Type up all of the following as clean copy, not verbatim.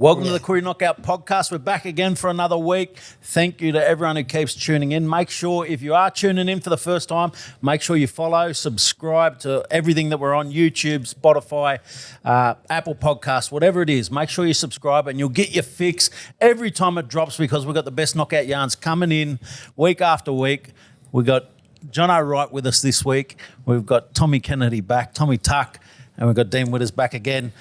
Welcome to the Koori Knockout Podcast. We're back again for another week. Thank you to everyone who keeps tuning in. Make sure, if you are tuning in for the first time, make sure you follow, subscribe to everything that we're on, YouTube, Spotify, Apple Podcasts, whatever it is. Make sure you subscribe and you'll get your fix every time it drops because we've got the best knockout yarns coming in week after week. We've got Jono Wright with us this week. We've got Tommy Kennedy back, Tommy Tuck, and we've got Dean Witters back again.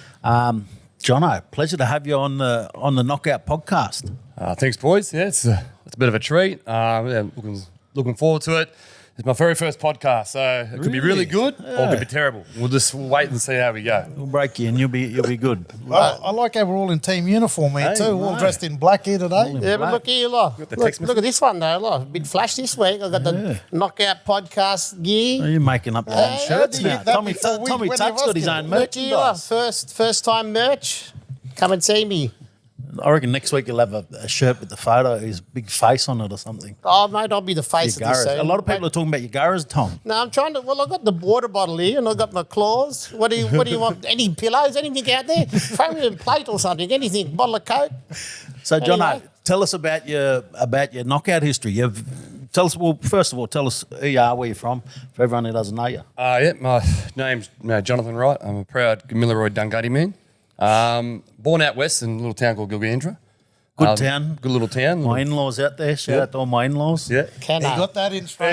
Jono, pleasure to have you on the Knockout Podcast. Thanks, boys. Yeah, it's a bit of a treat. Looking forward to it. It's my very first podcast, so it could be really good or it could be terrible. We'll just wait and see how we go. We'll break you and you'll be good. Well, I like how we're all in team uniform here too, all dressed in black here today. Yeah, but look here, look at this one though. Look, a bit flash this week. I've got the Knockout Podcast gear. Are you making up your own shirts now? Tommy Tuck's got his own merchandise. First time merch. Come and see me. I reckon next week you'll have a shirt with the photo, his big face on it or something. Oh, mate, I'll be the face of this soon. A lot of people are talking about your Gurras, Tom. No, I'm trying to. Well, I've got the water bottle here and I've got my claws. What do you want? Any pillows? Anything out there? Throw me a plate or something. Anything? Bottle of Coke. So, Jono, tell us about your knockout history. Tell us who you are, where you're from, for everyone who doesn't know you. My name's Jonathan Wright. I'm a proud Gamilaroi Dungutty man. Born out west in a little town called Gilgandra. Good town. Good little town. My in-laws out there. Shout out to all my in-laws. Yeah. He got that in straight.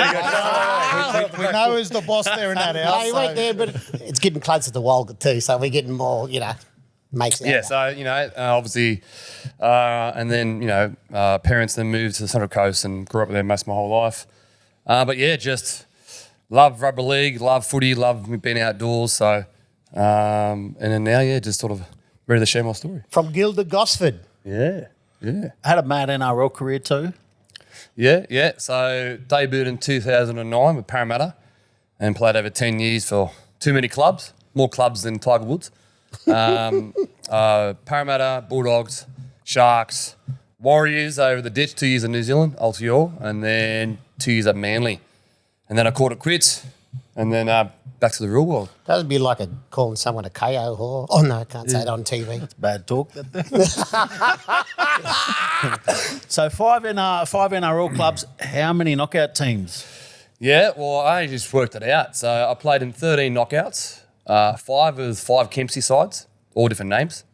We know who's the boss there in that house. Hey, wait there, but it's getting closer to Walgett too, so we're getting more, mates out. Yeah, so, obviously, and then, parents then moved to the Central Coast and grew up there most of my whole life. But yeah, just love rugby league, love footy, love being outdoors. So, and then now, just sort of ready to share my story. From Guild to Gosford. Yeah. Had a mad NRL career too. Yeah. So debuted in 2009 with Parramatta and played over 10 years for too many clubs, more clubs than Tiger Woods. Parramatta, Bulldogs, Sharks, Warriors over the ditch, 2 years in New Zealand, Aotearoa, and then 2 years at Manly. And then I called it quits and then back to the real world. That would be like calling someone a KO whore. Oh, no, I can't say it on TV. That's bad talk. So five NRL clubs. How many knockout teams? Yeah, well, I just worked it out. So I played in 13 knockouts. 5 with 5 Kempsey sides, all different names.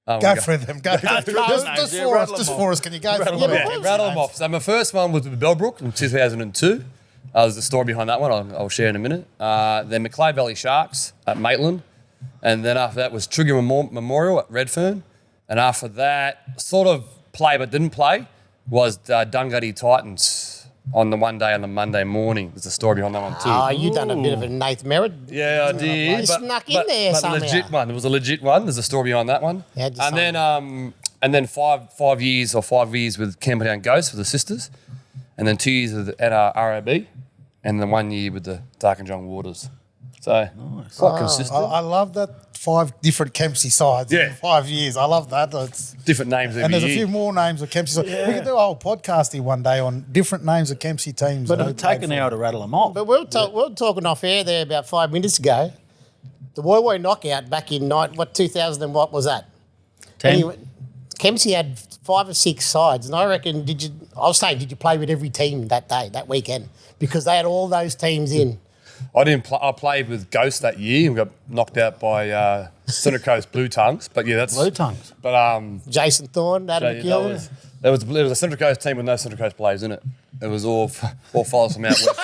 Go for them. Just for us. Can you go rattle them off. So my first one was with Bellbrook in 2002. There's a story behind that one I'll share in a minute. Then Macleay Valley Sharks at Maitland. And then after that was Trigger Memorial at Redfern. And after that, sort of play but didn't play, was Dungutty Titans on the Monday morning. There's a story behind that one too. Oh, you done a bit of a Nath Merritt. Yeah, I did. You snuck in there somehow. Legit one. It was a legit one. There's a story behind that one. And then 5 years with Campbelltown Ghosts with the sisters. And then 2 years at RAB. And then 1 year with the Dark and John Waters. So, quite consistent. I love that 5 different Kempsey sides in 5 years. I love that. It's different names every And there's year. a few more names of Kempsey sides. We could do a whole podcast here one day on different names of Kempsey teams. But it'll take an hour to rattle them off. But we were talking off air there about 5 minutes ago. The Woy knockout back in 2000 and what was that? 10. Anyway, Kempsey had 5 or 6 sides, and I reckon, did you play with every team that day, that weekend? Because they had all those teams in. I didn't. I played with Ghost that year and got knocked out by Central Coast Blue Tongues. But yeah, that's Blue Tongues. But Jason Thorne, Adam McGill. There was a Central Coast team with no Central Coast players in it. It was all fellas from out west.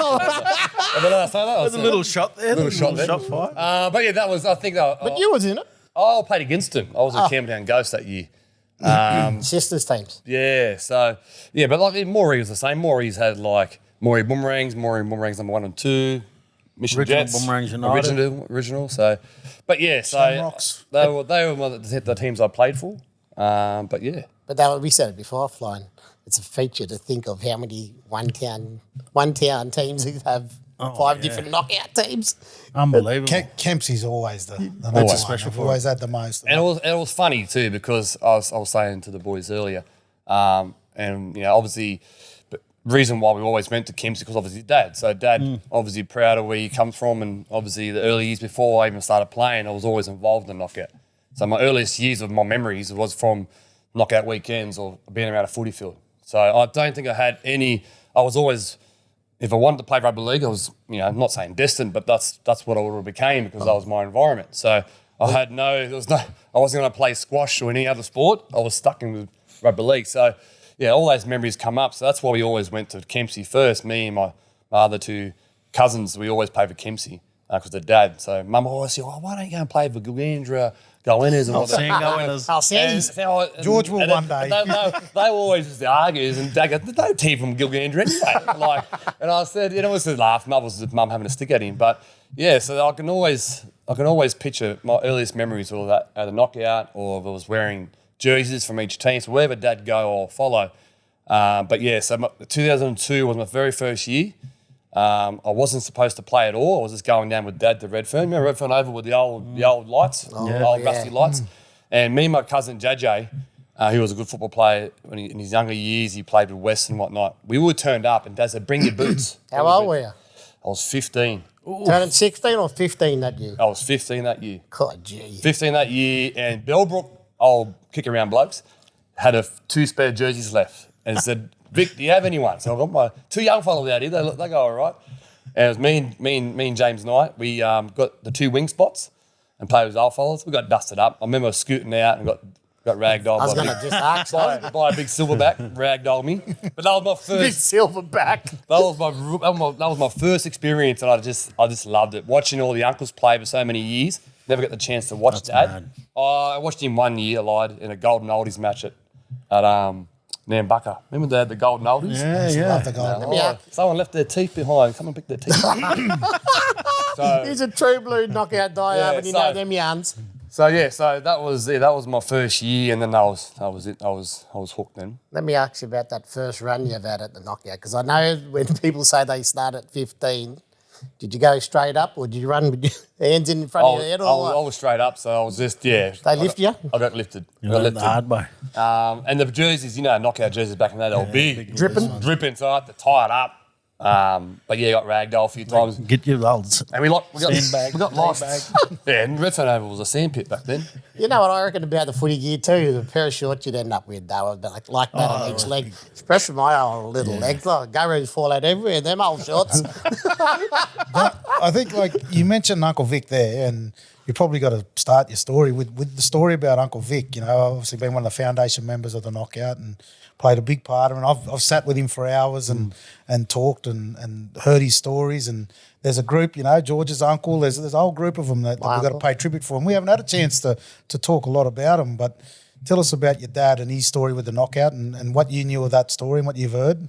There's a little shot there. Shot fight. But yeah, that was. I think. But you was in it. I played against him. I was a Campbelltown Ghost that year. Sisters teams. Yeah. So yeah, but like Moree was the same. Moree's had like Moree Boomerangs number 1 and 2. Mission Original Jets, Boomerangs United. original. So, but yeah, so Shamrocks. they were one of the teams I played for. But yeah, But we said it before offline. It's a feature to think of how many one town teams have 5 different knockout teams. Unbelievable. Kempsey's always the Always special for always had the most. and it was funny too because I was saying to the boys earlier, and obviously. Reason why we always went to Kempsey because obviously Dad. So Dad obviously proud of where he comes from, and obviously the early years before I even started playing, I was always involved in knockout. So my earliest years of my memories was from knockout weekends or being around a footy field. So I don't think I had any. I was always, if I wanted to play rugby league, I was, I'm not saying destined, but that's what I would have became because that was my environment. So I had I wasn't going to play squash or any other sport. I was stuck in with rugby league. So yeah, all those memories come up. So that's why we always went to Kempsey first. Me and my other two cousins, we always played for Kempsey because of dad. So mum always said, why don't you go and play for Gugandra, Gowinners and all that. I'll send George will one day. They always used to argue, and Dad goes, "No team from Gilgandra anyway." And I said, it was just laugh. Mum having a stick at him, but yeah. So I can always picture my earliest memories of that at the knockout, or if I was wearing jerseys from each team. So wherever Dad go, I'll follow. But yeah, so 2002 was my very first year. I wasn't supposed to play at all. I was just going down with Dad to Redfern. Remember Redfern Oval with the old lights, the old rusty lights? And me and my cousin JJ, who was a good football player in his younger years, he played with West and whatnot. We all turned up and Dad said, bring your boots. How old were you? I was 15. Turning 16 or 15 that year? I was 15 that year. God, gee. 15 that year, and Bellbrook, old kick-around blokes, had 2 spare jerseys left and said, Vic, do you have anyone? So I've got my 2 young fellas out here. They go all right. And it was me and James Knight. We got the 2 wing spots and played with old fellas. We got dusted up. I remember scooting out and got ragdolled. I was going to just ask by a big silverback, ragdolled me. But that was my first. Big silverback. That was my first experience, and I just loved it. Watching all the uncles play for so many years. Never got the chance to watch Dad. I watched him 1 year, I lied, in a Golden Oldies match at Nambucca. Remember they had the Golden Oldies? Yeah. Love the Golden. Someone left their teeth behind. Come and pick their teeth up. He's a true blue knockout die but you know them yarns. So that was my first year, and then that was it. I was hooked then. Let me ask you about that first run you've had at the knockout, because I know when people say they start at 15, did you go straight up or did you run with your hands in front of your head? I was straight up, so I was just, They lift you? I got lifted. You got lifted the hard way. And the jerseys, knockout jerseys back in the day, they were big. Dripping, so I had to tie it up. But yeah, got ragdolled a few times. Get your olds. And we got lost. Yeah, and Redfern Oval was a sandpit back then. You know what I reckon about the footy gear too? The pair of shorts you'd end up with, though, like that on each leg. Especially my old little legs. Like, go-roos fall out everywhere, them old shorts. I think, like, you mentioned Uncle Vic there, and you probably got to start your story with the story about Uncle Vic. Obviously been one of the foundation members of the knockout and played a big part of it. I've sat with him for hours and talked and heard his stories. And there's a group, George's uncle. There's a whole group of them that we've got to pay tribute for. And we haven't had a chance to talk a lot about him. But tell us about your dad and his story with the knockout and what you knew of that story and what you've heard.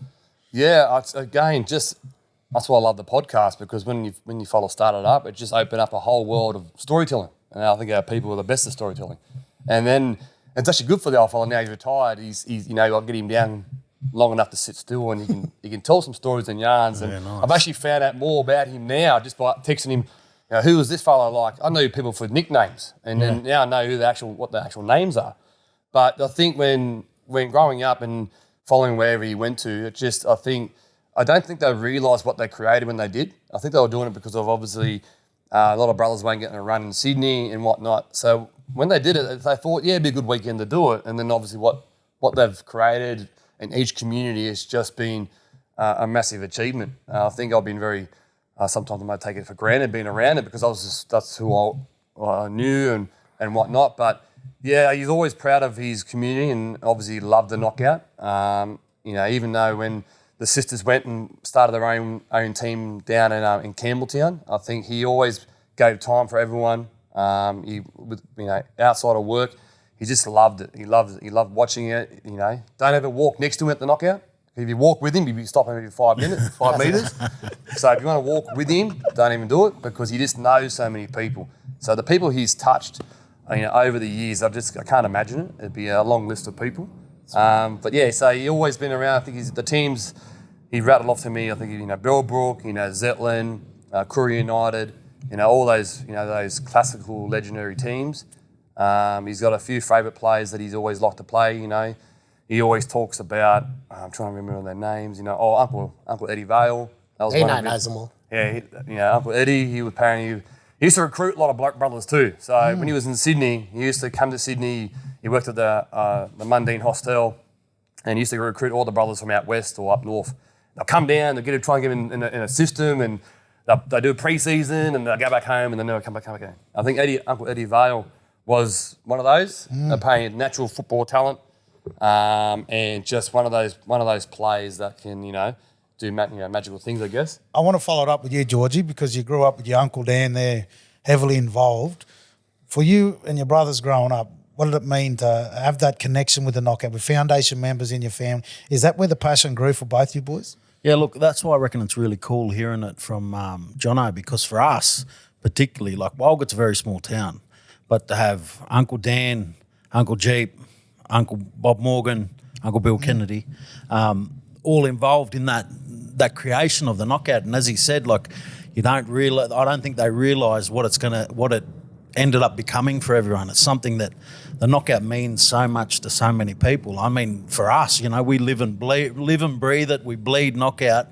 Yeah, again, that's why I love the podcast, because when you fellas started up, it just opened up a whole world of storytelling. And I think our people are the best at storytelling. And then it's actually good for the old fella now he's retired. He's I'll get him down long enough to sit still, and he can tell some stories and yarns. And nice. I've actually found out more about him now just by texting him. Who was this fella like? I know people for nicknames, and then now I know what the actual names are. But I think when growing up and following wherever he went to, I don't think they realised what they created when they did. I think they were doing it because of obviously a lot of brothers weren't getting a run in Sydney and whatnot. So when they did it, they thought, it'd be a good weekend to do it. And then obviously what they've created in each community has just been a massive achievement. I think I've been very, sometimes I might take it for granted being around it because that's who I knew and whatnot. But yeah, he's always proud of his community and obviously loved the knockout. Even though when the sisters went and started their own team down in Campbelltown, I think he always gave time for everyone. Outside of work, he just loved it. He loved watching it. Don't ever walk next to him at the knockout. If you walk with him, you'd be stopping every 5 metres. So if you want to walk with him, don't even do it, because he just knows so many people. So the people he's touched, over the years, I can't imagine it. It'd be a long list of people. But yeah, so he always been around. I think the teams he rattled off to me. I think Bellbrook, Zetland, Koori United. All those classical legendary teams. He's got a few favourite players that he's always liked to play. He always talks about. I'm trying to remember their names. Uncle Eddie Vale. That was knows them all. Yeah, Uncle Eddie. He used to recruit a lot of black brothers too. So when he was in Sydney, he used to come to Sydney. he worked at the Mundine Hostel, and he used to recruit all the brothers from out west or up north. They'll come down, they'll try and get in a system, and they do a pre-season, and they'll go back home, and then they'll come back again. I think Uncle Eddie Vale was one of those, paying natural football talent, and just one of those players that can, do magical things, I guess. I want to follow it up with you, Georgie, because you grew up with your Uncle Dan there, heavily involved. For you and your brothers growing up, what did it mean to have that connection with the knockout, with foundation members in your family? Is that where the passion grew for both you boys? Yeah, look, that's why I reckon it's really cool hearing it from Jono, because for us, particularly, like Walgett's a very small town, but to have Uncle Dan, Uncle Jeep, Uncle Bob Morgan, Uncle Bill Kennedy, all involved in that creation of the knockout. And as he said, like, I don't think they realise what it ended up becoming for everyone. It's something that the knockout means so much to so many people. I mean, for us, we live and breathe it. We bleed knockout,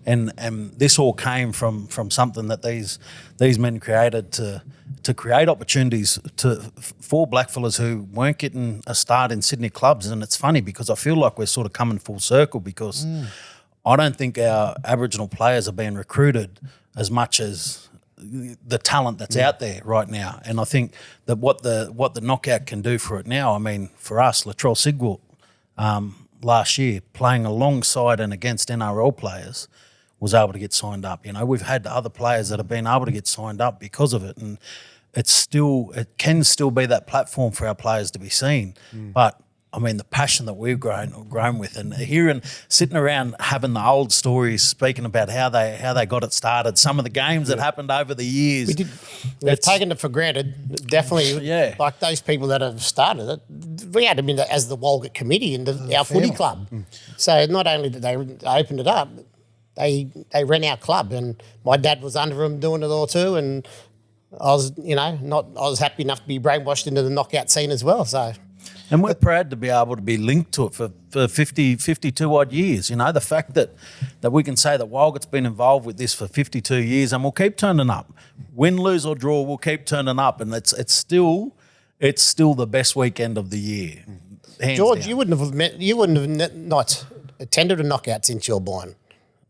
and this all came from something that these men created to create opportunities for blackfellas who weren't getting a start in Sydney clubs. And it's funny because I feel like we're sort of coming full circle, because I don't think our Aboriginal players are being recruited as much as the talent that's out there right now. And I think that what the knockout can do for it now, I mean, for us, Latrell Sigwalt last year, playing alongside and against NRL players, was able to get signed up. We've had other players that have been able to get signed up because of it, and it can still be that platform for our players to be seen. But I mean, the passion that we've grown with, and sitting around having the old stories, speaking about how they got it started, some of the games that happened over the years. We've taken it for granted, definitely. Yeah. Like those people that have started it, we had them in as the Walgett committee in our footy club. So not only did they open it up, they ran our club, and my dad was under them doing it all too, and I was happy enough to be brainwashed into the knockout scene as well. So. And we're proud to be able to be linked to it for 52 odd years. The fact that we can say that Walgett's been involved with this for 52 years, and we'll keep turning up. Win, lose or draw, we'll keep turning up, and it's still the best weekend of the year. George, down. you wouldn't have not attended a knockout since you're born.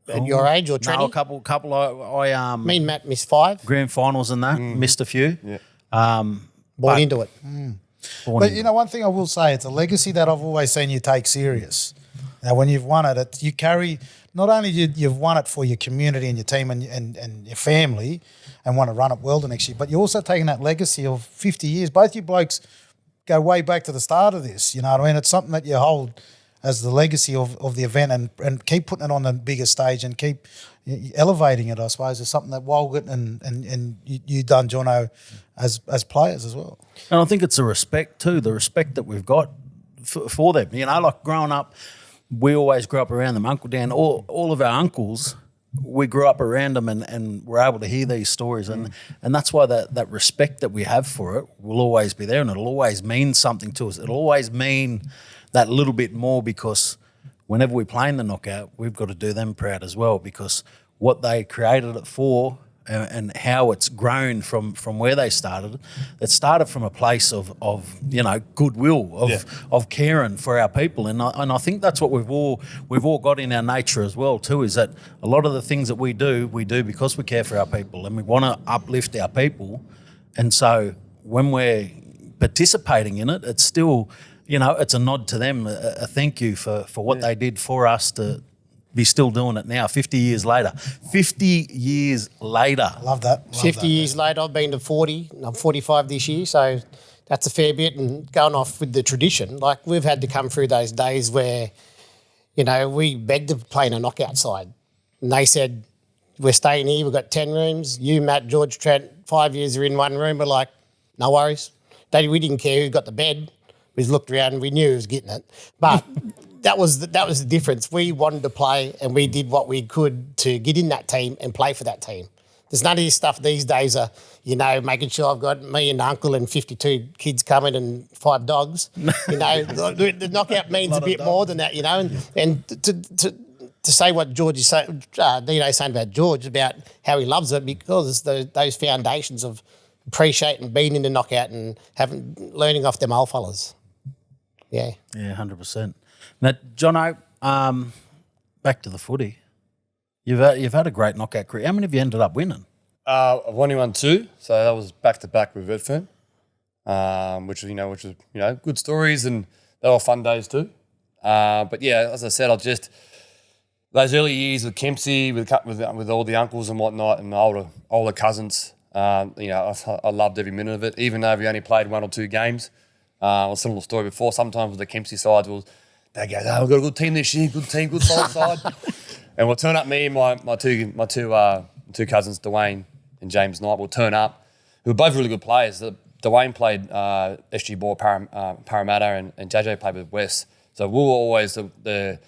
At your age or training? No, a couple. I Me and Matt missed 5. grand finals and that, missed a few. Yeah. Born into it. But one thing I will say, it's a legacy that I've always seen you take serious. Now, when you've won it, you carry, not only you've won it for your community and your team and your family and want to run it well the next year, but you're also taking that legacy of 50 years. Both you blokes go way back to the start of this, you know what I mean? It's something that you hold as the legacy of the event, and keep putting it on the bigger stage and keep elevating it, I suppose, is something that Walgett and you done, Jono, as players as well. And I think it's the respect that we've got for them. Like growing up, we always grew up around them. Uncle Dan, all of our uncles, we grew up around them and we're able to hear these stories. And that's why that respect that we have for it will always be there, and it'll always mean something to us. It'll always mean that little bit more, because whenever we play in the knockout, we've got to do them proud as well, because what they created it for and how it's grown from where they started, it started from a place of goodwill, of caring for our people, and I think that's what we've all got in our nature as well too, is that a lot of the things that we do because we care for our people and we want to uplift our people, and so when we're participating in it, it's still, it's a nod to them, a thank you for what they did for us to be still doing it now, 50 years later. 50 years later. Love that. 50 years later, I've been to 40. I'm 45 this year, so that's a fair bit. And going off with the tradition, like we've had to come through those days where, we begged to play in a knockout side. And they said, we're staying here, we've got 10 rooms. You, Matt, George, Trent, 5 years are in one room. We're like, no worries. We didn't care who got the bed. We just looked around and we knew who was getting it. But that was the difference. We wanted to play and we did what we could to get in that team and play for that team. There's none of this stuff these days of, making sure I've got me and uncle and 52 kids coming and 5 dogs. The knockout means a bit more than that, and to say what George is saying, Dino's saying about George, about how he loves it, because it's those foundations of appreciating being in the knockout and learning off them old fellas. Yeah. Yeah, 100%. Now, Jono, back to the footy. You've had a great knockout career. How many have you ended up winning? I've only won 2, so that was back to back with Redfern, which was good stories, and they were fun days too. But yeah, as I said, those early years with Kempsey, with all the uncles and whatnot, and the older cousins. I loved every minute of it, even though we only played 1 or 2 games. A similar story before. Sometimes with the Kempsey sides, they go, "Oh, we've got a good team this year, good team, good solid side," and we'll turn up. Me and my two cousins, Dwayne and James Knight, will turn up. Who were both really good players. Dwayne played SG Ball Parramatta, and JJ played with West. So we were always the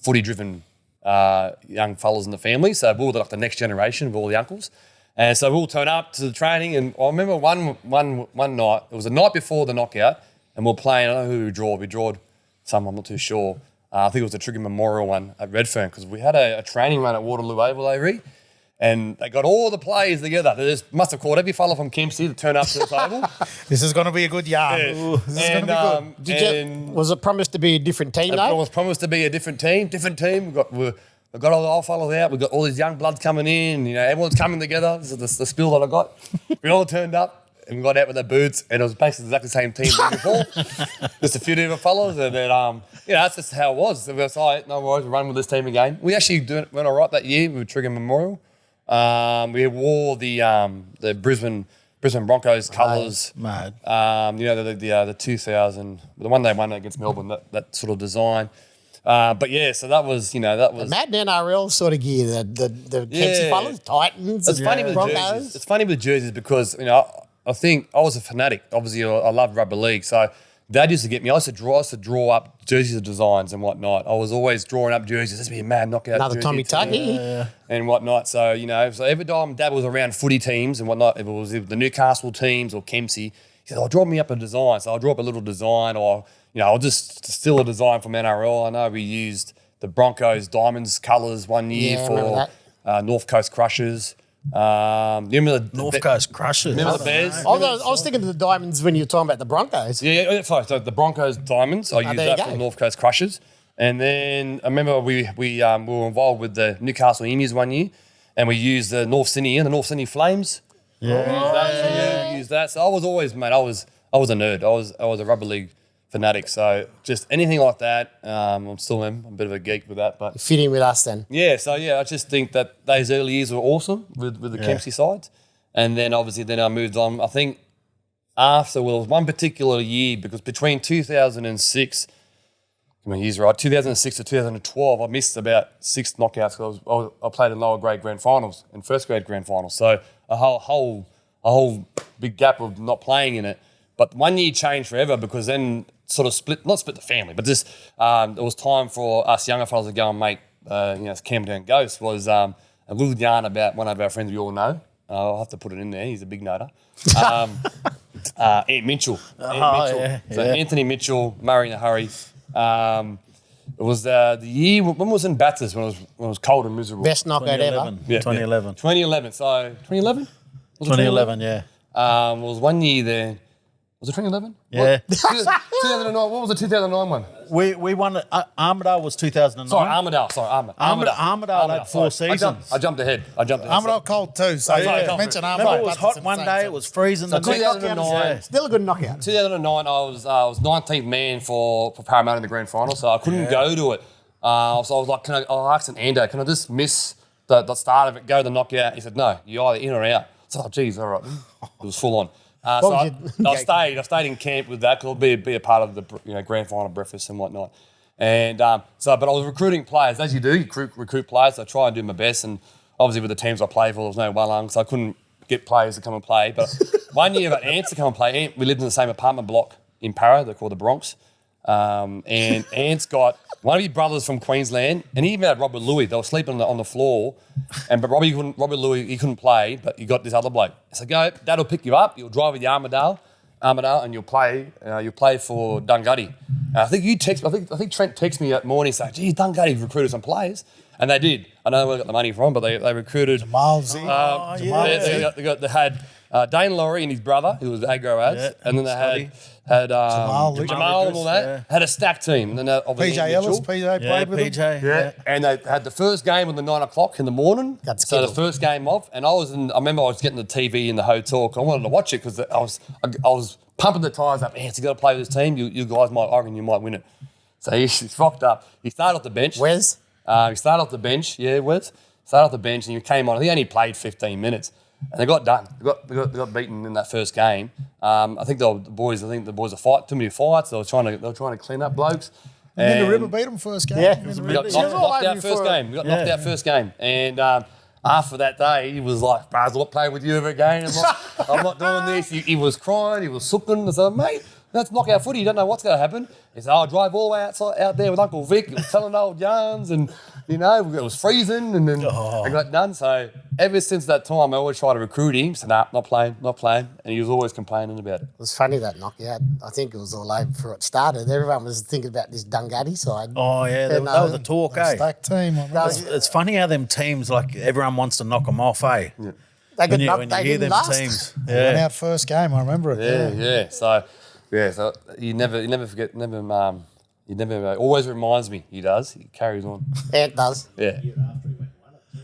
footy-driven young fellas in the family. So we were like the next generation of all the uncles. And so we'll turn up to the training, and I remember one night, it was the night before the knockout, and we're playing, I don't know who we drawed. We drawed someone, I'm not too sure. I think it was the Trigger Memorial one at Redfern, because we had a training run at Waterloo Oval, Avery, and they got all the players together. They just must have called every fella from Kempsey to turn up to the table. This is going to be a good yarn. Yeah. Ooh, this is going to be good. Was it promised to be a different team, It though? was promised to be a different team. We've got all the old fellas out. We've got all these young bloods coming in. Everyone's coming together. This is the spiel that I got. We all turned up and we got out with our boots, and it was basically exactly the same team as before. Just a few different fellas, and then that's just how it was. So we was like, no worries, we'll run with this team again. We actually went all right that year with Trigger Memorial. We wore the Brisbane Broncos colours. Mad. The 2000, the one they won against Melbourne, that sort of design. But yeah, so that was. Mad NRL sort of gear, the Kempsey fellas, Titans, It's funny with Broncos. jerseys. It's funny with jerseys because I think I was a fanatic. Obviously, I loved rugby league, so Dad used to get me. I used to draw up jerseys of designs and whatnot. I was always drawing up jerseys. This would be a mad knockout. Another Tommy jersey Tucky. and whatnot. So so every time Dad was around footy teams and whatnot, if it was the Newcastle teams or Kempsey, he said, "I'll draw me up a design." So I'll draw up a little design, or I'll just steal a design from NRL. I know we used the Broncos Diamonds colours one year for North Coast Crushers. You remember the North Coast Crushers. Remember the Bears? I was thinking of the Diamonds when you were talking about the Broncos. Yeah, sorry. So the Broncos Diamonds, I used there you that for go. North Coast Crushers. And then I remember we were involved with the Newcastle Emus one year, and we used the North Sydney Flames. Yeah. We used that. So I was always, mate, I was a nerd. I was a rugby league fanatic. So just anything like that, I'm still a bit of a geek with that. But Fit in with us then. yeah, so I just think that those early years were awesome with the Kempsey sides. And then obviously I moved on. I think after, one particular year, because between 2006, 2006 to 2012, I missed about 6 knockouts because I played in lower grade grand finals and first grade grand finals. So a whole big gap of not playing in it. But 1 year changed forever because then sort of not split the family, but just it was time for us younger fellas to go and make, Camden Ghost was a little yarn about one of our friends we all know. I'll have to put it in there. He's a big noter. Ant Mitchell. So Anthony Mitchell, Murray in a hurry. It was the year when was in Bathurst when it was cold and miserable. Best knockout ever. 2011. 2011. So 2011. 2011, yeah. It was 1 year there. Was it 2011? Yeah. 2009. What was the 2009 one? We won it. Armidale was 2009. Sorry, Armidale. Armidale had 4 seasons. I jumped ahead. Armidale cold too, so mention Remember, Armidale. it was hot one day, it was freezing the next. 2009. Still a good knockout. 2009, I was 19th man for Parramatta in the grand final, so I couldn't go to it. So I was like, I asked Ando, can I just miss the start of it, go to the knockout? He said, no, you're either in or out. So, geez, all right. It was full on. So I stayed in camp with that because I'll be a part of the grand final breakfast and whatnot. And but I was recruiting players, as you do. You recruit players. I try and do my best. And obviously with the teams I play for, there was no Wallung, so I couldn't get players to come and play. But 1 year I got Ants to come and play. We lived in the same apartment block in Para. They're called the Bronx. And Ant's got one of his brothers from Queensland, and he even had Robert Louis. They were sleeping on the floor, but Robert Louis, he couldn't play, but you got this other bloke. So go, Dad'll pick you up. You'll drive with the Armidale, and you'll play for Dungutty. I think I think Trent texted me that morning saying, "Gee, Dungutty recruited some players," and they did. I know where they got the money from, but they recruited Miles, They had Dane Laurie and his brother, who was aggro ads, Yeah, and then they Scotty. had Jamal and all that. Had a stacked team. And then obviously PJ Ellis, Mitchell. PJ played with him. PJ. Yeah. And they had the first game on the 9 o'clock in the morning. That's so the good. first game off, and I remember I was getting the TV in the hotel. 'Cause I wanted to watch it because I was pumping the tires up. Man, so you got to play with this team. You guys might, I reckon you might win it. So he's rocked up. He started off the bench. Wes? He started off the bench. Yeah, Wes. Started off the bench and he came on. I think he only played 15 minutes. And they got done. They got beaten in that first game. I think the boys are fight too many fights. They were trying to clean up blokes. And then the River beat him first game. Yeah. We got knocked out first game. We got knocked out first game. And after that day, he was like, "Braz, I'm not playing with you ever again. I'm not doing this." He was crying. He was sooking. I said, "Mate, that's knockout footy. You don't know what's going to happen." He said, "I'll drive all the way out there with Uncle Vic. He was telling old yarns and, it was freezing and then I got done." So ever since that time, I always try to recruit him. So, nah, not playing. And he was always complaining about it. It was funny that knockout. I think it was all over before it started. Everyone was thinking about this Dungatti side. Oh, yeah. That was the talk, eh? Stacked team. I remember. It's funny how them teams, like, everyone wants to knock them off, eh? Yeah. They When you didn't hear them last. teams. Went Yeah. out first game. I remember it. Yeah. So you never forget, always reminds me. He does. He carries on. Ant does. Yeah.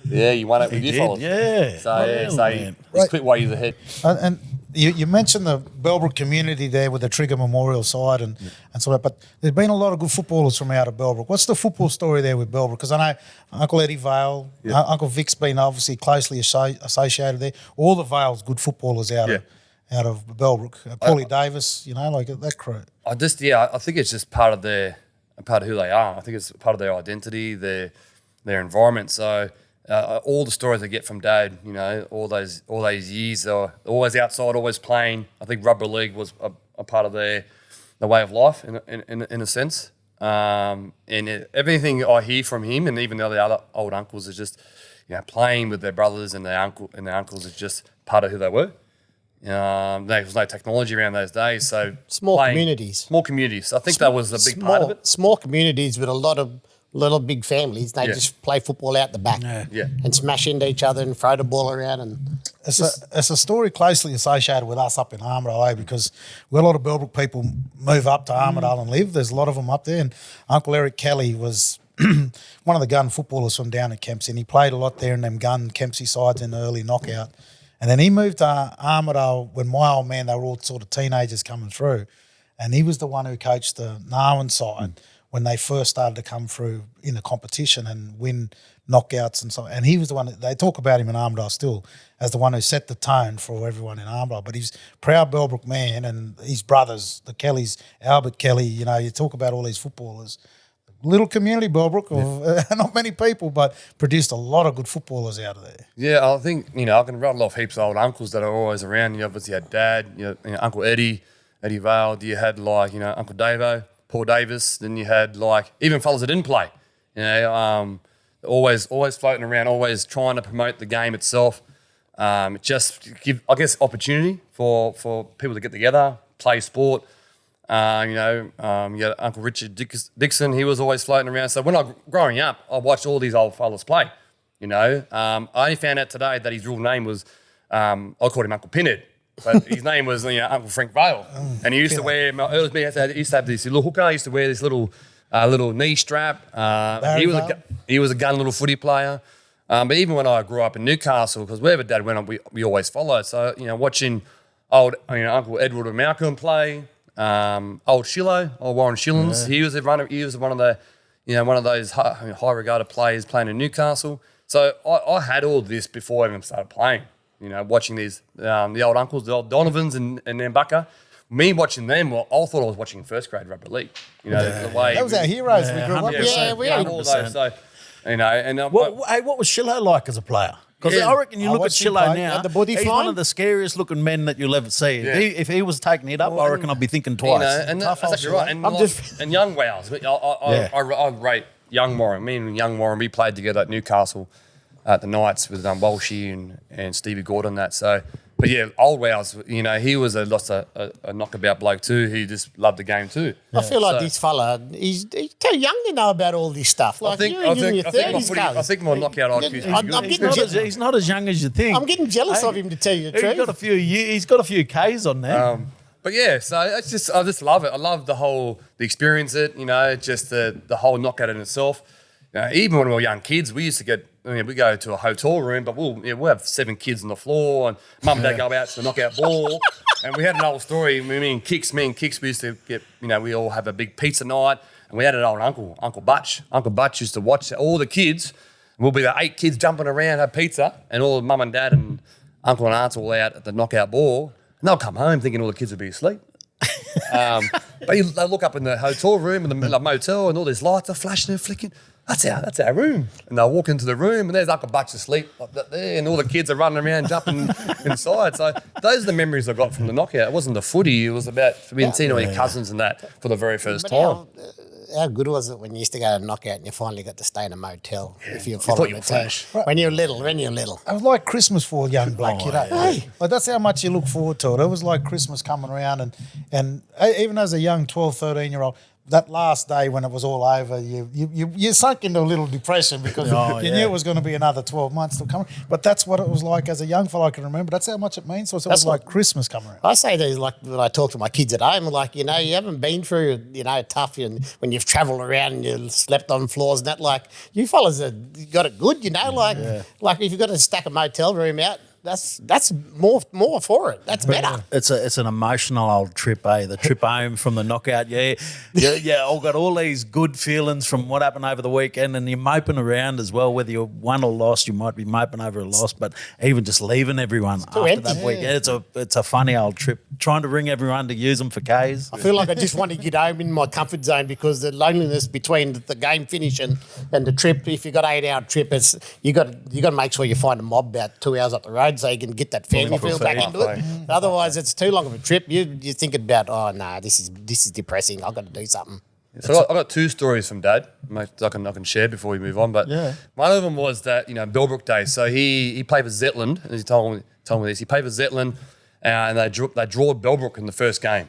Yeah, you won it with He your did, fellas. yeah. So he's quick ways ahead. And you mentioned the Bellbrook community there with the Trigger Memorial side and so on, but there's been a lot of good footballers from out of Bellbrook. What's the football story there with Bellbrook? Because I know Uncle Eddie Vale, Uncle Vic's been obviously closely associated there. All the Vale's good footballers out of Bellbrook. Paulie Davis, like that crew. I think it's just part of who they are. I think it's part of their identity, their environment. So all the stories I get from Dad, all those years, they're always outside, always playing. I think rugby league was a part of their way of life in a sense. Everything I hear from him and even the other old uncles is just playing with their brothers and their uncles is just part of who they were. There was no technology around those days, so Small communities. I think that was a big part of it. Small communities with a lot of big families. They just play football out the back and smash into each other and throw the ball around. And it's a story closely associated with us up in Armidale, because we had a lot of Bellbrook people move up to Armidale and live. There's a lot of them up there, and Uncle Eric Kelly was one of the gun footballers from down at Kempsey, and he played a lot there in them gun Kempsey sides in the early knockout. And then he moved to Armidale when my old man, they were all sort of teenagers coming through. And he was the one who coached the Narwin side when they first started to come through in the competition and win knockouts and so on. And he was the one, they talk about him in Armidale still as the one who set the tone for everyone in Armidale. But he's a proud Bellbrook man, and his brothers, the Kellys, Albert Kelly, you talk about all these footballers. Little community, Bellbrook, of not many people, but produced a lot of good footballers out of there. Yeah, I think, I can rattle off heaps of old uncles that are always around. You obviously had Dad, Uncle Eddie Vale. You had Uncle Davo, Paul Davis. Then you had even fellas that didn't play. Always floating around, always trying to promote the game itself. Just give, I guess, opportunity for people to get together, play sport. You had Uncle Richard Dixon. He was always floating around. So when growing up, I watched all these old fellas play. I only found out today that his real name was, I called him Uncle Pinhead, but his name was Uncle Frank Vale. And he used to wear, he used to have this little hooker. He used to wear this little knee strap. He was a gun little footy player. But even when I grew up in Newcastle, because wherever Dad went, we always followed. So watching old Uncle Edward and Malcolm play. Old Warren Shillings. He was one of those high regarded players playing in Newcastle. So I had all this before I even started playing. Watching these the old uncles, the old Donovans and Nambucca. Me watching them, I thought I was watching first grade rugby league. The way That was our heroes we grew up with. Yeah, we had all those. So What was Shillo like as a player? Because I reckon you look at watched him Shillo play. now, Had the body he's one flying? of the scariest looking men that you'll ever see. Yeah. If he was taking it up, I reckon I'd be thinking twice. and Tough that's old actually right. shit. And young wows. I rate young Warren. Me and young Warren, we played together at Newcastle at the Knights with Walshy and Stevie Gordon. So But yeah, old Wows, he was a knockabout bloke too. He just loved the game too. I feel like this fella, he's too young to know about all this stuff. Like I think my knockout IQ is He's not as young as you think. I'm getting jealous of him, to tell you the truth. He's got a few Ks on there. But yeah, so I just love it. I love the experience it, just the whole knockout in itself. Even when we were young kids, we used to we go to a hotel room, but we'll have 7 kids on the floor, and mum and dad go out to the knockout ball. And we had an old story. Me and Kix, we used to get, we all have a big pizza night, and we had an old Uncle Butch. Uncle Butch used to watch all the kids. We'll be the 8 kids jumping around, have pizza, and all the mum and dad and uncle and aunts all out at the knockout ball. And they'll come home thinking all the kids would be asleep. But they look up in the hotel room, in the motel, and all these lights are flashing and flicking. That's our room. And they'll walk into the room, and there's Uncle Butch asleep like that there, and all the kids are running around, jumping inside. So those are the memories I got from the knockout. It wasn't the footy. It was about being seeing all your cousins and that for the very first time. How good was it when you used to go to knockout and you finally got to stay in a motel if you're thought following you the were team? fresh. When you're little. It was like Christmas for a young bloke, Hey, like that's how much you look forward to it. It was like Christmas coming around, and even as a young 12, 13-year-old, that last day when it was all over, you sunk into a little depression because you knew it was going to be another 12 months to come. But that's what it was like as a young fellow. I can remember. That's how much it means. So it was like Christmas coming around. I say these like when I talk to my kids at home, like, you haven't been through, tough and when you've travelled around and you slept on floors and that, like, you fellas have got it good, like if you've got to stack a motel room out, that's more for it. That's better. It's an emotional old trip, The trip home from the knockout. Yeah. I've got all these good feelings from what happened over the weekend, and you're moping around as well. Whether you won or lost, you might be moping over a loss, but even just leaving everyone after that weekend, it's a funny old trip. Trying to ring everyone to use them for Ks. I feel like I just want to get home in my comfort zone because the loneliness between the game finish and the trip. If you got 8-hour trip, you got to make sure you find a mob about 2 hours up the road, so you can get that family feel back into it. Otherwise, it's too long of a trip. You're thinking about, this is depressing. I've got to do something. So I've got 2 stories from Dad I can share before we move on. But one of them was that, Bellbrook days. So he played for Zetland, and he told me this. He played for Zetland, and they drew Bellbrook in the first game.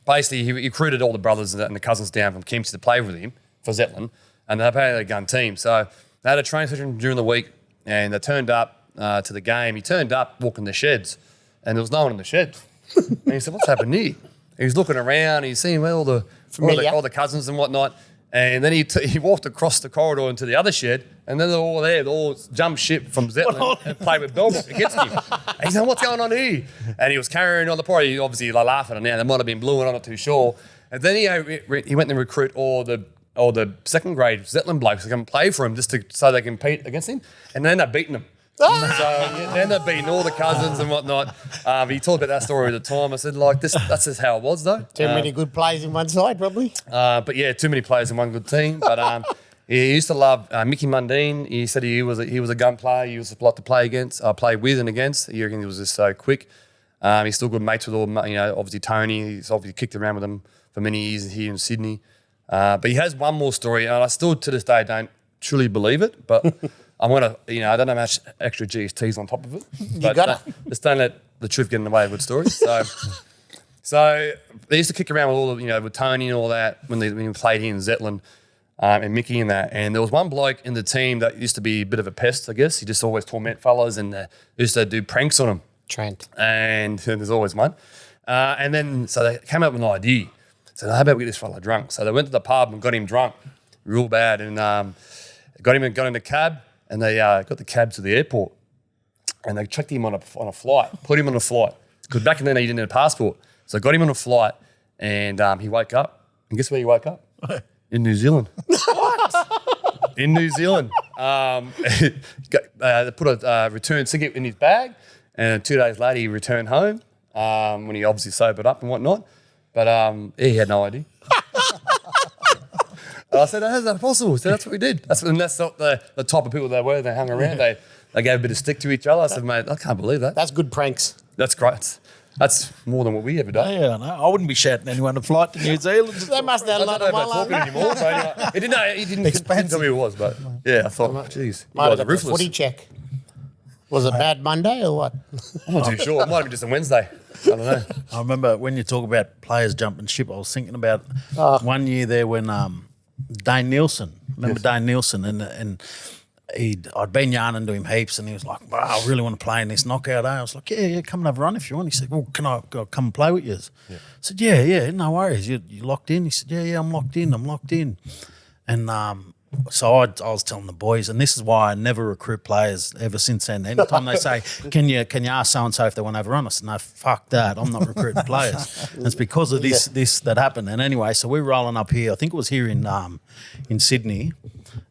Basically he recruited all the brothers and the cousins down from Kempsey to play with him for Zetland, and they played a gun team. So they had a training session during the week, and they turned up to the game. He turned up walking the sheds, and there was no one in the sheds. And he said, "What's happened here?" And he's looking around, and he's seeing all the cousins and whatnot. And then he walked across the corridor into the other shed, and then they're all there. They all jumped ship from Zetland and played with Bellbrook against him. And he said, "What's going on here?" And he was carrying on the party. He obviously laughing at now. They might have been blue, and I'm not too sure. And then he went and recruit all the second grade Zetland blokes to come play for him so they can compete against him. And then they're beating him. So then they're beating all the cousins and whatnot. He talked about that story at the time. I said, that's just how it was, though. Too many good players in one side, probably. But yeah, too many players in one good team. But he used to love Mickey Mundine. He said he was a gun player. He was a lot to play with and against. He reckon he was just so quick. He's still good mates with all, obviously Tony. He's obviously kicked around with them for many years here in Sydney. But he has one more story, and I still to this day don't truly believe it, but I'm going to, I don't know how much extra GSTs on top of it. You got it. Just don't let the truth get in the way of good stories. So they used to kick around with all the, with Tony and all that when we played here in Zetland and Mickey and that. And there was one bloke in the team that used to be a bit of a pest, I guess. He just always torment fellas and used to do pranks on them. Trent. And there's always one. And then, so they came up with an idea. So how about we get this fella drunk? So they went to the pub and got him drunk real bad and got in a cab. And they got the cab to the airport, and they checked him on a flight, put him on a flight. Because back then he didn't have a passport. So got him on a flight, and he woke up. And guess where he woke up? In New Zealand. What? In New Zealand. They put a return ticket in his bag, and 2 days later he returned home when he obviously sobered up and whatnot. But he had no idea. I said, "How's that possible?" So that's what we did. That's not the type of people they were. They hung around. They gave a bit of stick to each other. I said, "Mate, I can't believe that." That's good pranks. That's great. That's more than what we ever done. Yeah, no, I wouldn't be shouting anyone a flight to New Zealand. They must have had a lot of talking anymore. So anyway, he didn't tell me who it was, but yeah, I thought, geez, you Might guys have are got the ruthless. footy check. Was it Bad Monday or what? I'm not too sure. It might have been just a Wednesday. I don't know. I remember when you talk about players jumping ship, I was thinking about one year there when Dane Nielsen. Remember Dane Nielsen? And I'd been yarning to him heaps, and he was like, "Bro, I really want to play in this knockout." I was like, "Yeah, come and have a run if you want." He said, "Well, can I come and play with you?" I said, "Yeah, no worries. You locked in?" He said, "Yeah, I'm locked in. And so I was telling the boys, and this is why I never recruit players ever since then. Anytime they say, can you ask so-and-so if they want to have a run? I said, no, fuck that. I'm not recruiting players. And it's because of this that happened. And anyway, so we're rolling up here. I think it was here in Sydney.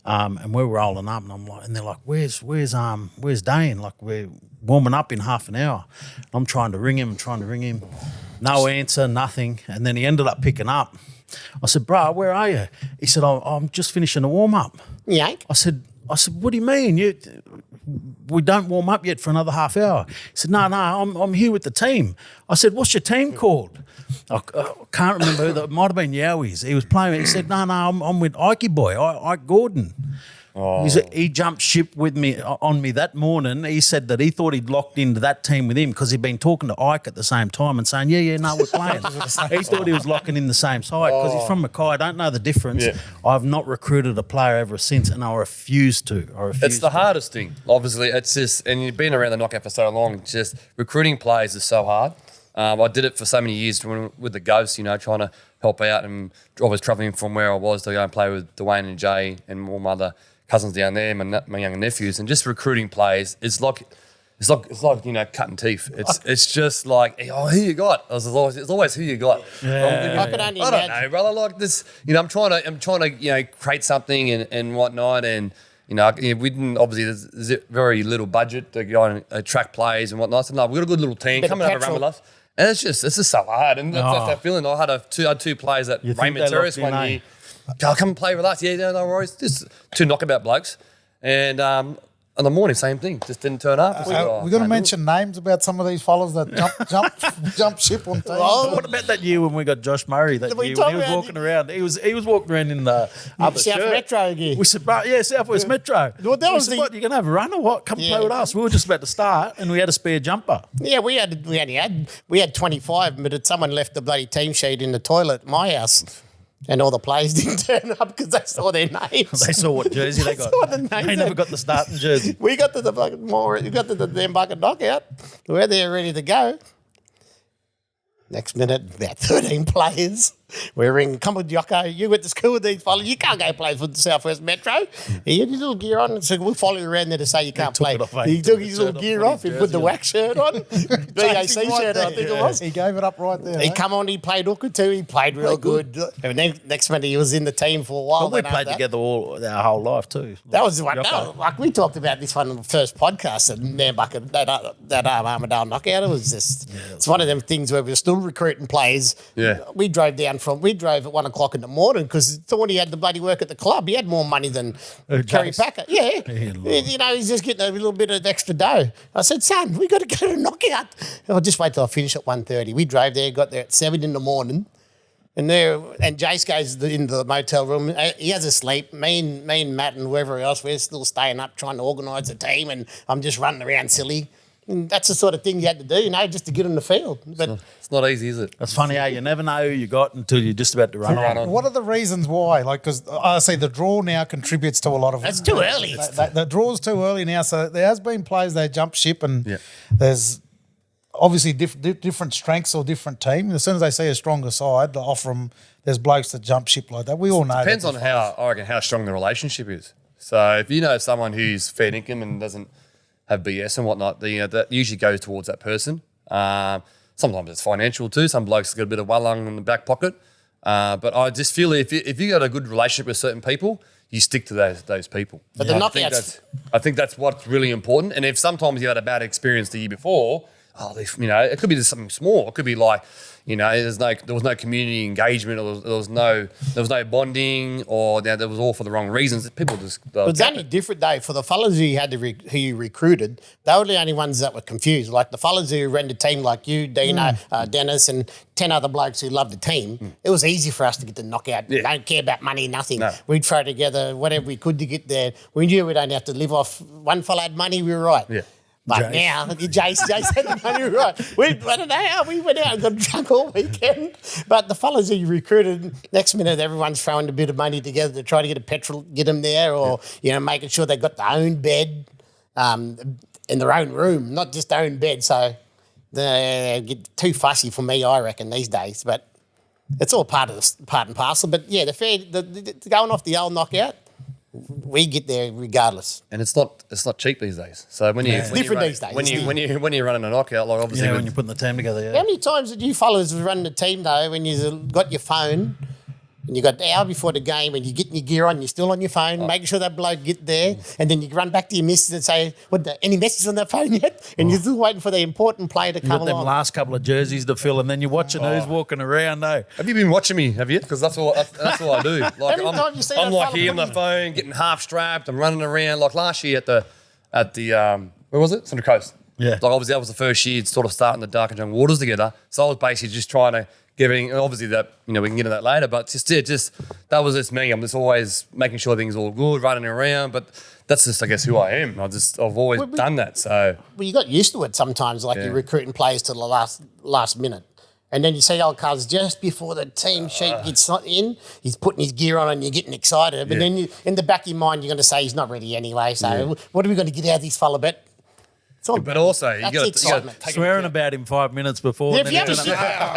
And we're rolling up, and I'm like, and they're like, where's Dane? Like, we're warming up in half an hour. I'm trying to ring him. No answer, nothing. And then he ended up picking up. I said, bro, where are you? He said, I'm just finishing a warm-up. Yank. I said, what do you mean? We don't warm up yet for another half hour. He said, no, I'm here with the team. I said, what's your team called? I can't remember who. It might have been Yowies. He was playing. He said, no, I'm with Ikey boy, Ike Gordon. Oh. He jumped ship with me on me that morning. He said that he thought he'd locked into that team with him because he'd been talking to Ike at the same time and saying, no, we're playing. He thought he was locking in the same side because he's from Mackay. I don't know the difference. Yeah. I've not recruited a player ever since, and I refuse to. It's the hardest thing. Obviously, it's just, and you've been around the knockout for so long, just recruiting players is so hard. I did it for so many years with the Ghosts, trying to help out, and I was travelling from where I was to go and play with Dwayne and Jay and all my other cousins down there, my younger nephews, and just recruiting players. It's like cutting teeth. It's just like, who you got? It's always who you got. I could only I don't know, brother. Like this, I'm trying to create something and whatnot, and we didn't, obviously there's very little budget to go and attract players and whatnot. So no, we've got a good little team. Come and have a run with us. And it's just so hard, and that's that feeling. I had two players at Raymond Terrace one year. Come and play with us. Yeah, no worries. Just two knockabout blokes. And on the morning, same thing. Just didn't turn up. We're going to mention names about some of these fellas that jump ship on teams. Oh, what about that year when we got Josh Murray? That year when he was walking around. He was walking around in the other South shirt. Metro again. We said, Southwest Metro. Well, that was what, you going to have a run or what? Come play with us. We were just about to start, and we had a spare jumper. Yeah, we had 25, but someone left the bloody team sheet in the toilet at my house. And all the players didn't turn up because they saw their names. They saw what jersey they got. They never got the starting jersey. We got to the damn bucket knockout. We're there ready to go. Next minute, about 13 players. We're ringing, come with Yoko, you went to school with these fellas, you can't go play for the Southwest Metro. He had his little gear on, so we'll follow you around there to say you can't play. He took his little gear off, he put the wax shirt on, BAC shirt, I think it was. He gave it up right there. He come on, he played hooker too, he played real good. And then next minute he was in the team for a while. But we played together our whole life too. That was one. Like we talked about this one in the first podcast, and Nambucca, that Armadale knockout. It was just, it's one of them things where we're still recruiting players. Yeah. We drove at 1 o'clock in the morning because thought he had the bloody work at the club. He had more money than Kerry Packer. Yeah. He's just getting a little bit of extra dough. I said, son, we got to go to knockout. I'll just wait till I finish at 1:30. We drove there, got there at 7 in the morning. And Jace goes in the motel room. He has a sleep. Me and Matt and whoever else, we're still staying up trying to organise a team, and I'm just running around silly. And that's the sort of thing you had to do, just to get on the field. But it's not easy, is it? It's funny how you never know who you got until you're just about to run on. What are the reasons why? Like, because I say the draw now contributes to a lot of it. It's too early. The draw's too early now, so there has been players that jump ship, and there's obviously different strengths or different teams. As soon as they see a stronger side, they offer them. There's blokes that jump ship like that. We all know. Depends on how strong the relationship is. So if you know someone who's fair income and doesn't have BS and whatnot, that usually goes towards that person. Sometimes it's financial too. Some blokes got a bit of wallung in the back pocket. But I just feel if you got a good relationship with certain people, you stick to those people. But the knockouts, I think that's what's really important. And if sometimes you had a bad experience the year before, it could be just something small. It could be like, there was no community engagement, or there was no bonding, or that was all for the wrong reasons. People just. It was only different though for the fellas who you recruited. They were the only ones that were confused. Like the fellas who ran the team, like you, Dino, Dennis, and 10 other blokes who loved the team. It was easy for us to get the knockout. Yeah. Don't care about money, nothing. No. We'd throw together whatever we could to get there. We knew we'd only have to live off. One fella had money, we were right. Yeah. But now, Jace had the money right. I don't know how we went out and got drunk all weekend. But the fellas that you recruited, next minute everyone's throwing a bit of money together to try to get a petrol, get them there, or making sure they got their own bed in their own room, not just their own bed. So they get too fussy for me, I reckon, these days. But it's all part and parcel. But yeah, the going off the old knockout. We get there regardless, and it's not cheap these days. So when you these days. when you're running a knockout, like obviously when you're putting the team together. Yeah. How many times did you fellas run the team though when you got your phone and you got an hour before the game and you're getting your gear on, you're still on your phone, making sure that bloke get there, and then you run back to your missus and say, any messages on that phone yet? And you're still waiting for the important player to come got them along. last couple of jerseys to fill, and then you're watching who's walking around. No, have you been watching me? Have you? Because that's all I do. Like Every time you see I'm that like fella here on the phone, getting half strapped. I'm running around. Like last year at the where was it? Central Coast. Yeah. Like obviously that was the first year, sort of starting the dark and young waters together. So I was basically just trying to giving, obviously that, we can get into that later, but just that was just me. I'm just always making sure things are all good, running around, but that's just, I guess, who I am. I've always done that, so. Well, you got used to it sometimes, like you're recruiting players to the last minute. And then you see old cuz just before the team sheet gets in, he's putting his gear on and you're getting excited. But then in the back of your mind, you're going to say he's not ready anyway. So what are we going to get out of this fella? But also, you got to swearing about him 5 minutes before. Yeah, and then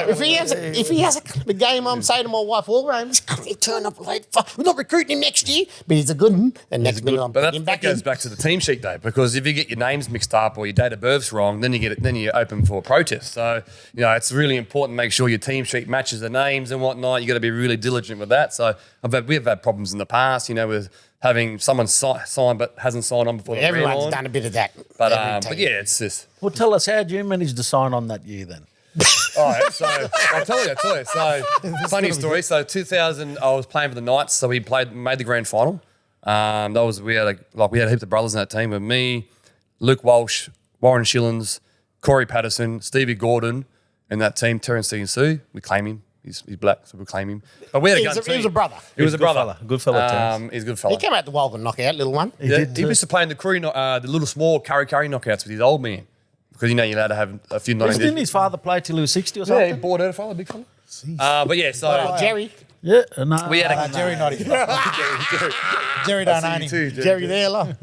if he has a game, I'm saying to my wife all around, he turn up late. We're not recruiting him next year, but he's a good one. And next minute I'm putting him back in. That goes back to the team sheet though, because if you get your names mixed up or your date of birth's wrong, then you're open for a protest. So it's really important to make sure your team sheet matches the names and whatnot. You got to be really diligent with that. So we've had problems in the past, with having someone sign but hasn't signed on before. Everyone's done a bit of that. But yeah, it's just. Well, tell us, how did you manage to sign on that year then? All right, so I'll tell you. So funny story. So 2000, I was playing for the Knights, so we made the grand final. We had a heap of brothers in that team with me, Luke Walsh, Warren Shillings, Koori Patterson, Stevie Gordon, and that team, Terence and Sue. We claim him. He's black, so we claim him. But we had a gun team. He was a brother. He was a brother. Good fella, Terence. He's a good fella. He came out the Walgett knockout, little one. He did He too. used to play in the Koori, the little small curry knockouts with his old man. Because you're allowed to have a few nights. Didn't his father play till he was 60 or Yeah, something? he bought out a fella, big fella. But yeah, so Jerry. Yeah, no. we had a Jerry not even. Jerry don't own him. Jerry there, look.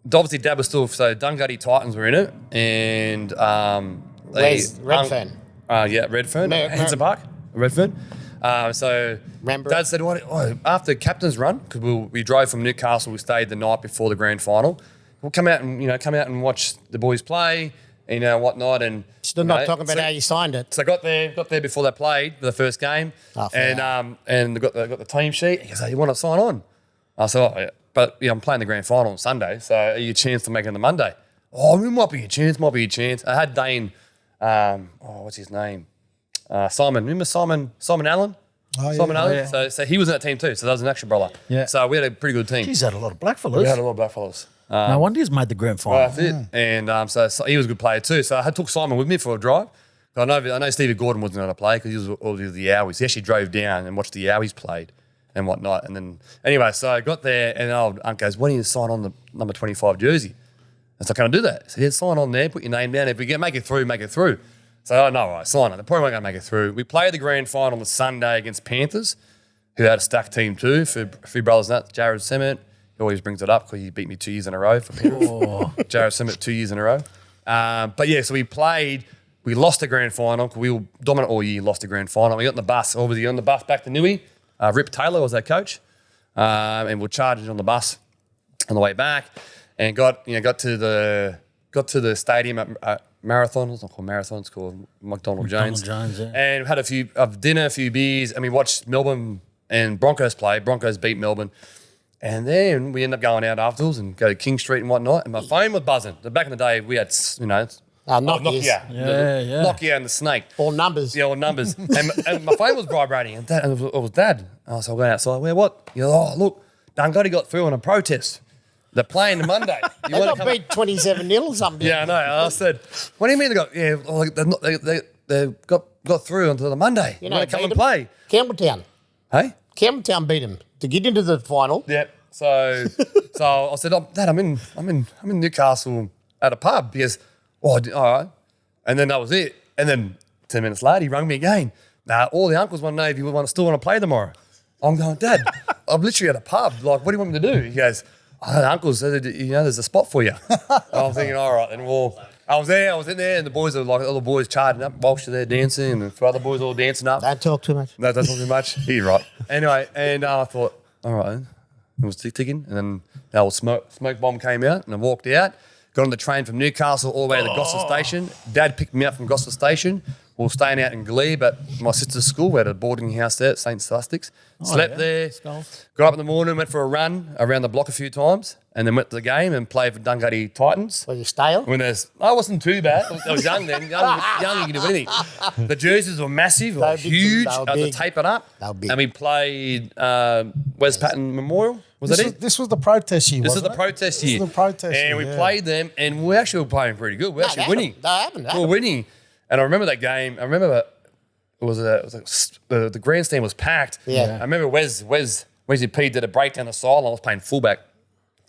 Obviously Dad was still, so Dungutty Titans were in it, and Where's Redfern? Redfern, Hanson Park, Redfern. Remember Dad said, after captain's run, because we drove from Newcastle, we stayed the night before the grand final. We'll come out and watch the boys play, whatnot, and still not talking about how you signed it. So I got there before they played the first game, and they got the team sheet. He goes, "You want to sign on?" I said, "Oh, yeah. But I'm playing the grand final on Sunday, so are you a chance to make it on the Monday?" "Oh, it might be a chance. I had Dane, what's his name? Simon. Remember Simon Allen? Oh, yeah. Simon Allen. Yeah. So he was in that team too. So that was an extra brother. Yeah. So we had a pretty good team. He's had a lot of black fellas. We had a lot of black fellas. No wonder he's made the grand final. That's it. And so he was a good player too. So I took Simon with me for a drive. I know Stevie Gordon wasn't going to play because he was all the Yowies. He actually drove down and watched the Yowies played and whatnot. And then anyway, so I got there and old Unc goes, "Why don't you sign on the number 25 jersey?" I said, "Can I do that?" I said, "Yeah, sign on there, put your name down. If we make it through, make it through." So no, right, sign on. They probably weren't going to make it through. We played the grand final on the Sunday against Panthers, who had a stacked team too, for a few brothers and that. Jared Semmett, he always brings it up because he beat me 2 years in a row for Panthers. Jared Semmett 2 years in a row. But yeah, so we played. We lost the grand final. We were dominant all year, lost the grand final. We got on the bus, obviously on the bus back to Newey. Rip Taylor was our coach. And we're charging on the bus on the way back and got to the stadium at Marathon. It's not called Marathon, it's called McDonald Jones. Jones, yeah. And we had a few dinner, a few beers, and we watched Melbourne and Broncos play. Broncos beat Melbourne. And then we ended up going out afterwards and go to King Street and whatnot. And my phone was buzzing. Back in the day, we had, Nokias. Yeah. Nokia and the Snake. All numbers. Yeah, all numbers. and my phone was vibrating. And it was Dad. So I went outside. Well, what? You know, look, Dungutty got through on a protest. They're playing Monday. They got beat 27-0 or something. Yeah, I know. I said, "What do you mean they got? Yeah, they got through onto the Monday. You want to come and play? Campbelltown. Hey, Campbelltown beat them to get into the final. Yep. So So I said, Dad, I'm in Newcastle at a pub. He goes, all right. And then that was it. And then 10 minutes later, he rang me again. Now, all the uncles want to know if you still want to play tomorrow. I'm going, Dad, I'm literally at a pub. Like, what do you want me to do? He goes, the uncles said, there's a spot for you. I'm thinking, all right, then I was in there, and the boys are like, all the boys charging up, Walsh are there dancing, and a few other boys all dancing up. Don't talk too much. No, don't talk too much. You're right. Anyway, and I thought, all right, then. It was ticking, and then the old smoke bomb came out, and I walked out, got on the train from Newcastle all the way to Gosford Station. Dad picked me up from Gosford Station. We were staying out in Glebe at my sister's school. We had a boarding house there at St. Scholastics. Slept there, got up in the morning, went for a run around the block a few times, and then went to the game and played for Dungutty Titans. Were you stale? I wasn't too bad. I was young then. Young, you can do anything. The jerseys were massive, They were big, huge. they were I had to big. tape it up. They were big. And we played Wes Patton Memorial. Was that it? This was the protest year, This is wasn't the it? protest This year. is the protest year, And we yeah. played them, and we actually were playing pretty good. We were actually winning. They haven't. We were winning. And I remember that game. I remember that the grandstand was packed. Yeah. I remember Wesley P did a break down the sideline. I was playing fullback.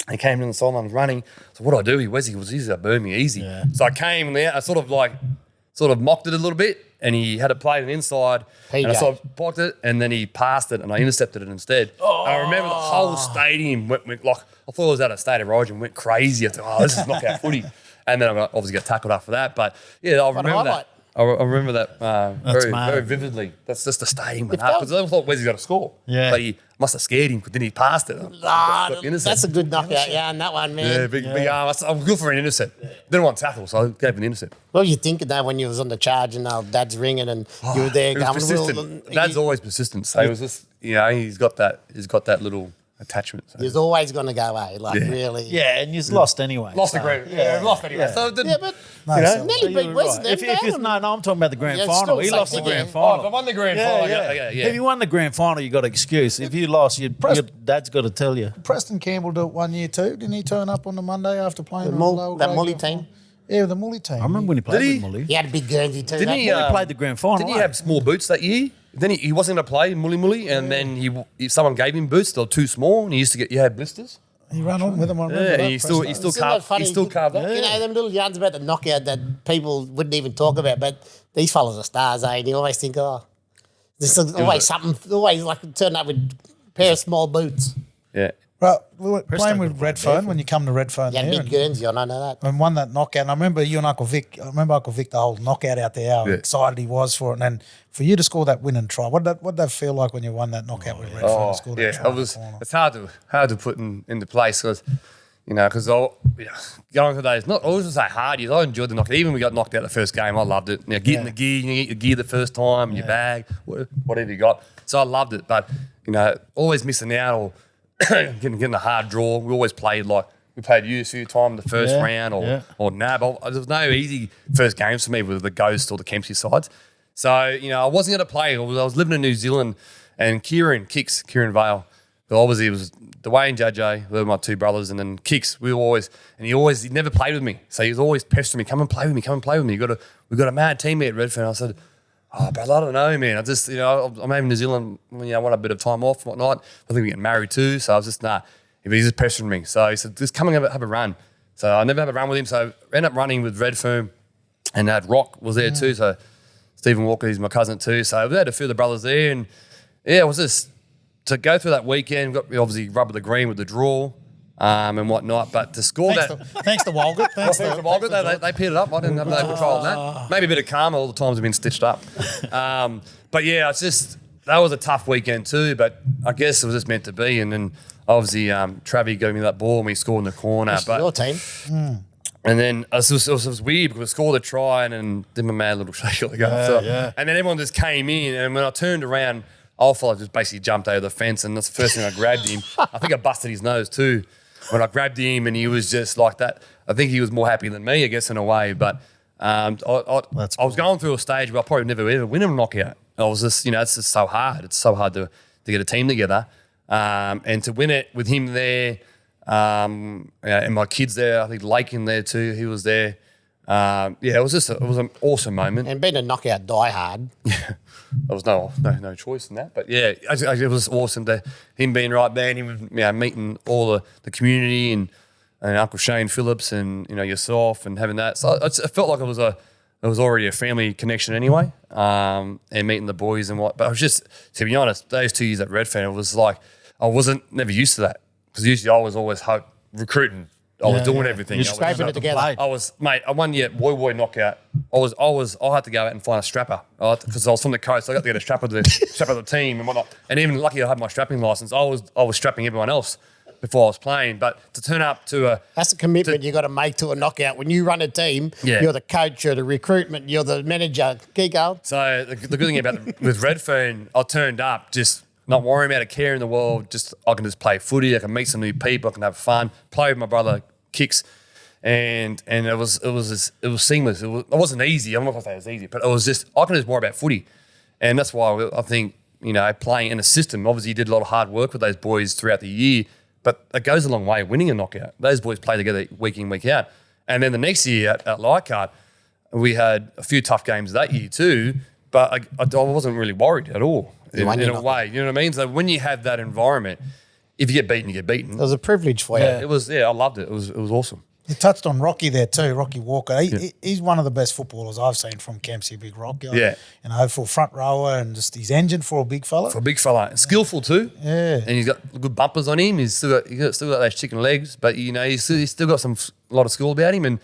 He came in the sideline, was running. So what do I do? Wesley was easy to burn me easy. Yeah. So I came there. I sort of mocked it a little bit, and he had it played inside. And I PJ. sort of blocked it, and then he passed it, and I intercepted it instead. And I remember the whole stadium went like, I thought it was at a state of origin, went crazy. I thought, this is knockout footy. And then I obviously got tackled after that. But yeah, I remember highlight. that. I remember that very, mad. very vividly. That's just the stadium went If up. that- Because I thought Wesley's got to score. Yeah. But he must have scared him, but then he passed it. Got the intercept. That's a good knockout, yeah, on that one, man. Yeah, big arm. I'm good for an intercept. Didn't want tackle, so I gave an intercept. What were you thinking though when you was on the charge and Dad's ringing and you were there He was going, persistent. Dad's always persistent. So he was just, he's got that little attachment. So. He was always going to go, Yeah. really. Yeah, and you've lost anyway. Lost the so- grand. Yeah, lost anyway. Yeah. So it didn't, Yeah, but No, so- Nelly You're beat right. Western. If it's, no, I'm talking about the grand Yeah, it's final. still He the lost same the thing, grand yeah. final. if I won the grand final, yeah. If you won the grand final, you got an excuse. If you lost, your dad's got to tell you. Preston Campbell did it 1 year too. Didn't he turn up on the Monday after playing The on Mull- the lower that grade Mully grand team? final? Yeah, the Mully team. I remember when he played Did he? with Mully. He had a big Guernsey too. Didn't that he, year. He played the grand final. Didn't he have small boots that year? Then he wasn't going to play Mully, and then if someone gave him boots, they were too small, and he used to get, had blisters. He ran on with him. I remember Yeah, that, he still Preston. still Isn't that carved. funny? He still carved up. You know, them little yarns about the knockout that people wouldn't even talk about, but these fellas are stars, eh? And you always think, there's always something, always like turn up with a pair of small boots. Yeah. Right, we were playing got with quite Redfern when you come to Redfern He had there. big Guernsey on, I know that. And won that knockout. And I remember you and Uncle Vic, Uncle Vic, the whole knockout out there, how Yeah. excited he was for it. And then for you to score that winning try, what did that feel like when you won that knockout with Redfern? and scored that try in the corner? It's hard to put into place because, because going through those, not always to say hard years, I enjoyed the knockout. Even when we got knocked out the first game, I loved it. Getting the gear, you get your gear the first time, your bag, whatever you got. So I loved it. But, always missing out or getting a hard draw. We always played we played you a few times the first Yeah, round yeah. or NAB. There was no easy first games for me with the Ghost or the Kempsey sides. So, I wasn't going to play. I was living in New Zealand and Kieran Vale, who obviously was Dwayne JJ, they were my two brothers, and then Kicks, he never played with me. So he was always pestering me, come and play with me. We've got a mad teammate at Redfern. I said, brother, I don't know, man. I just, I'm in New Zealand, I want a bit of time off and whatnot. I think we're getting married too. So I was just, he's just pestering me. So he said, just come and have a run. So I never have a run with him. So I ended up running with Redfern, and that Rock was there too. So Stephen Walker, he's my cousin too. So we had a few of the brothers there, and it was just to go through that weekend. Got obviously rubber the green with the draw and whatnot, but to score Thanks to Walgett. Thanks Thanks to Walgett, they peeled it up. I didn't have no control on that. Maybe a bit of karma. All the times have been stitched up. But yeah, it's just that was a tough weekend too. But I guess it was just meant to be. And then obviously Travi gave me that ball and we scored in the corner. It's your team. And then it was weird because we scored a try and then did my mad little shake at the goal. And then everyone just came in, and when I turned around, old fella just basically jumped over the fence, and that's the first thing I grabbed him. I think I busted his nose too when I grabbed him, and he was just like that. I think he was more happy than me, I guess, in a way. But I was going through a stage where I probably never ever win a knockout. I was just, it's just so hard. It's so hard to get a team together, and to win it with him there. And my kids there, I think Lake in there too, he was there. it was an awesome moment. And being a knockout diehard, There was no choice in that. But yeah, it was awesome to him being right there and him meeting all the community and Uncle Shane Phillips and yourself and having that. So it felt like it was already a family connection anyway. And meeting the boys and what. But I was just, to be honest, those 2 years at Redfern, it was like I wasn't never used to that because usually I was always recruiting. I was doing everything. You're scraping it together. play. I was, mate, I 1 year boy knockout. I had to go out and find a strapper because I was from the coast. I got to get a strapper to strap up the team and whatnot. And even lucky I had my strapping license. I was strapping everyone else before I was playing. But to turn up to that's a commitment you got to make to a knockout. When you run a team, you're the coach, you're the recruitment, you're the manager. Keep going. So the good thing about with Redfern, I turned up just not worrying about a care in the world. Just I can just play footy. I can meet some new people. I can have fun. Play with my brother Kicks, and it was seamless. It wasn't easy. I'm not gonna say it was easy, but it was just I can just worry about footy, and that's why I think playing in a system. Obviously, you did a lot of hard work with those boys throughout the year, but it goes a long way winning a knockout. Those boys play together week in week out, and then the next year at Leichhardt, we had a few tough games that year too. But I wasn't really worried at all in a way. You know what I mean? So when you have that environment, if you get beaten, you get beaten. It was a privilege for you. It was. Yeah, I loved it. It was awesome. You touched on Rocky there too, Rocky Walker. He's one of the best footballers I've seen from Campsie Big Rock. For front rower and just his engine for a big fella. For a big fella. Skillful too. Yeah. And he's got good bumpers on him. He's still got those chicken legs, but he's still got a lot of skill about him. And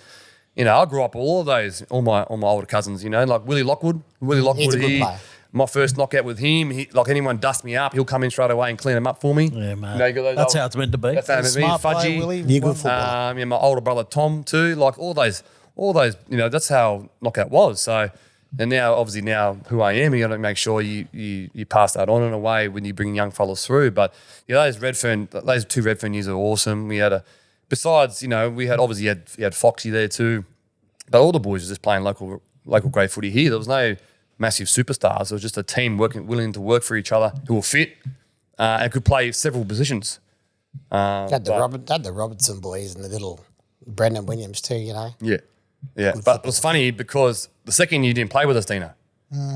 I grew up with all of those, all my older cousins. Like Willie Lockwood. He's a good player. My first knockout with him, like anyone dust me up, he'll come in straight away and clean them up for me. Yeah, mate. You know, That's how it's meant to be. That's how it's meant to be. Smart player, Fudgy. Willie. You're good footballer. My older brother Tom too. Like all those. That's how knockout was. So, and now obviously who I am, you got to make sure you pass that on in a way when you bring young fellas through. But those two Redfern years are awesome. We had we had Foxy there too, but all the boys were just playing local grade footy here. There was no massive superstars. It was just a team willing to work for each other, who were fit and could play several positions. Had the Robertson boys and the little Brendan Williams too, Yeah. But it was funny because the second year you didn't play with us, Dino.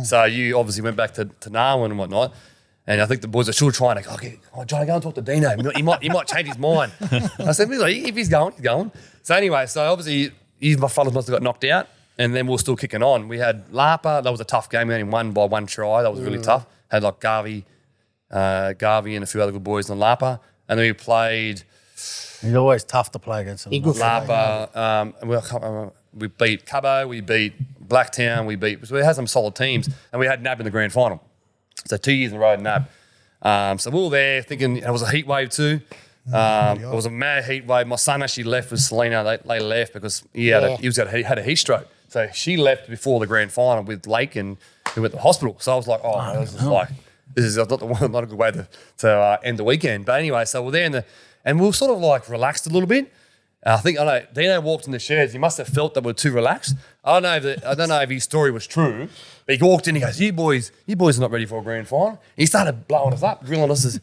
So you obviously went back to Narwin and whatnot. And I think the boys are still trying to, Johnny, go and talk to Dino. He might change his mind. I said, if he's going, he's going. So anyway, obviously my fellas must have got knocked out. And then we were still kicking on. We had Lapa. That was a tough game. We only won by 1 try. That was really tough. Had like Garvey and a few other good boys in Lapa. And then we played He's always tough to play against. Lapa. We beat Cubbo. We beat Blacktown. So we had some solid teams. And we had NAB in the grand final. So 2 years in a row at NAB. So we were there thinking it was a heat wave too. It was a mad heat wave. My son actually left with Selena. They left because he had a heat stroke. So she left before the grand final with Lake and we went to the hospital. So I was like, this is not a good way to end the weekend. But anyway, so we're there and we were sort of like relaxed a little bit. Dino walked in the sheds. He must have felt that we're too relaxed. I don't know if his story was true, but he walked in. He goes, "You boys are not ready for a grand final." He started blowing us up, grilling us.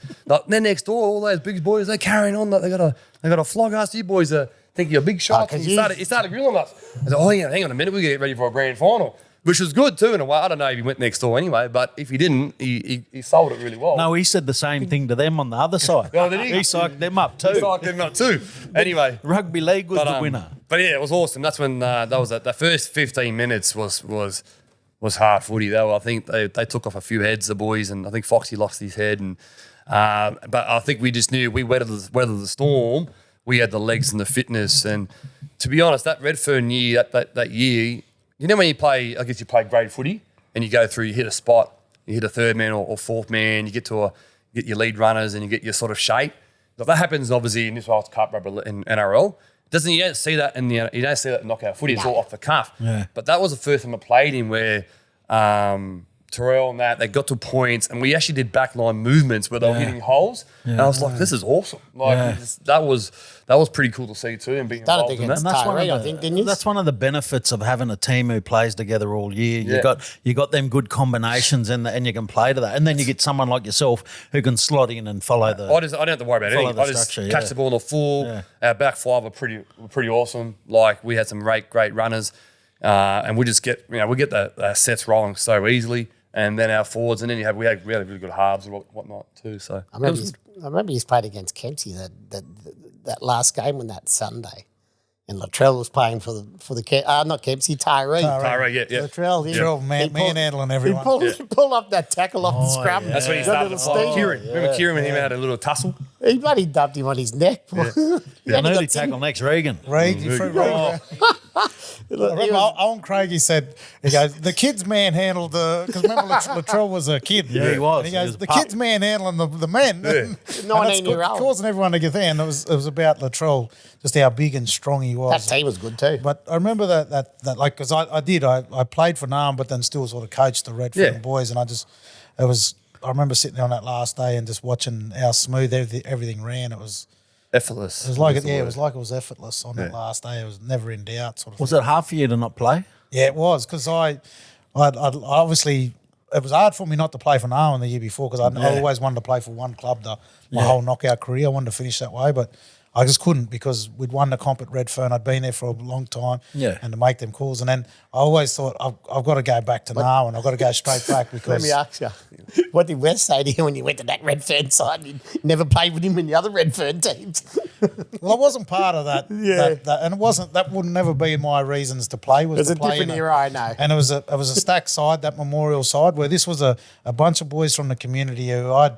They're next door. All those big boys, they're carrying on. They got to flog us. You boys think you're big shots. And he started grilling us. I said, hang on a minute. We get ready for a grand final. Which was good too in a way. I don't know if he went next door anyway, but if he didn't, he sold it really well. No, he said the same thing to them on the other side. Oh, did he? He psyched them up too. Anyway. Rugby league was the winner. But yeah, it was awesome. That's when the first 15 minutes was hard footy. I think they took off a few heads, the boys, and I think Foxy lost his head. But I think we just knew we weathered the storm. We had the legs and the fitness. And to be honest, that Redfern year, that year, you know when you play grade footy and you go through, you hit a spot, you hit a third man or fourth man, you get your lead runners and you get your sort of shape. But that happens obviously in this World Cup rugby in NRL. You don't see that in knockout footy. It's all off the cuff. Yeah. But that was the first time I played in where Terrell and they got to points and we actually did backline movements where they were hitting holes. Yeah. And I was like, this is awesome. That was pretty cool to see too and being involved in that. And that's one of the benefits of having a team who plays together all year. You got them good combinations and you can play to that. And then you get someone like yourself who can slot in and follow the. I don't have to worry about anything. I just catch the ball in the full. Yeah. Our back five were pretty awesome. Like we had some great runners. And we just get we get the sets rolling so easily, and then our forwards, and then we had really good halves and whatnot too. So I remember he's played against Kempsey that last game on that Sunday. And Latrell was playing for the not Kempsey, Tyree. Tyree, yeah. Latrell, manhandling everyone. He pulled up that tackle off the scrum. yeah. That's when he started to fight Kieran. Remember Kieran when he had a little tussle? He bloody dumped him on his neck. Yeah, nearly tackle next Regan. I remember Owen Craigie said, he goes, the kids manhandled because remember Latrell was a kid. Yeah, he was. And he He was goes, a the pup. kids manhandling the men. Yeah. And 19-year-old. causing everyone to get there. And it was about Latrell, just how big and strong he was. That team was good too. But I remember that like, because I played for Narm, but then still sort of coached the Redfern boys. And I remember sitting there on that last day and just watching how smooth everything ran. It was Effortless. it was like it was effortless on that last day. It was never in doubt sort of Was thing. it hard for you to not play? Yeah, it was because I obviously it was hard for me not to play for Narm the year before because I always wanted to play for one club my whole knockout career. I wanted to finish that way, but I just couldn't because we'd won the comp at Redfern. I'd been there for a long time, and to make them calls. And then I always thought I've got to go back to Narm and I've got to go straight back because. Let me ask you, what did West say to you when you went to that Redfern side? You never played with him in the other Redfern teams. Well, I wasn't part of that. that and it wasn't. That would never be my reasons to play. It's a different era, I know. And it was a stacked side, that Memorial side, where this was a bunch of boys from the community who I'd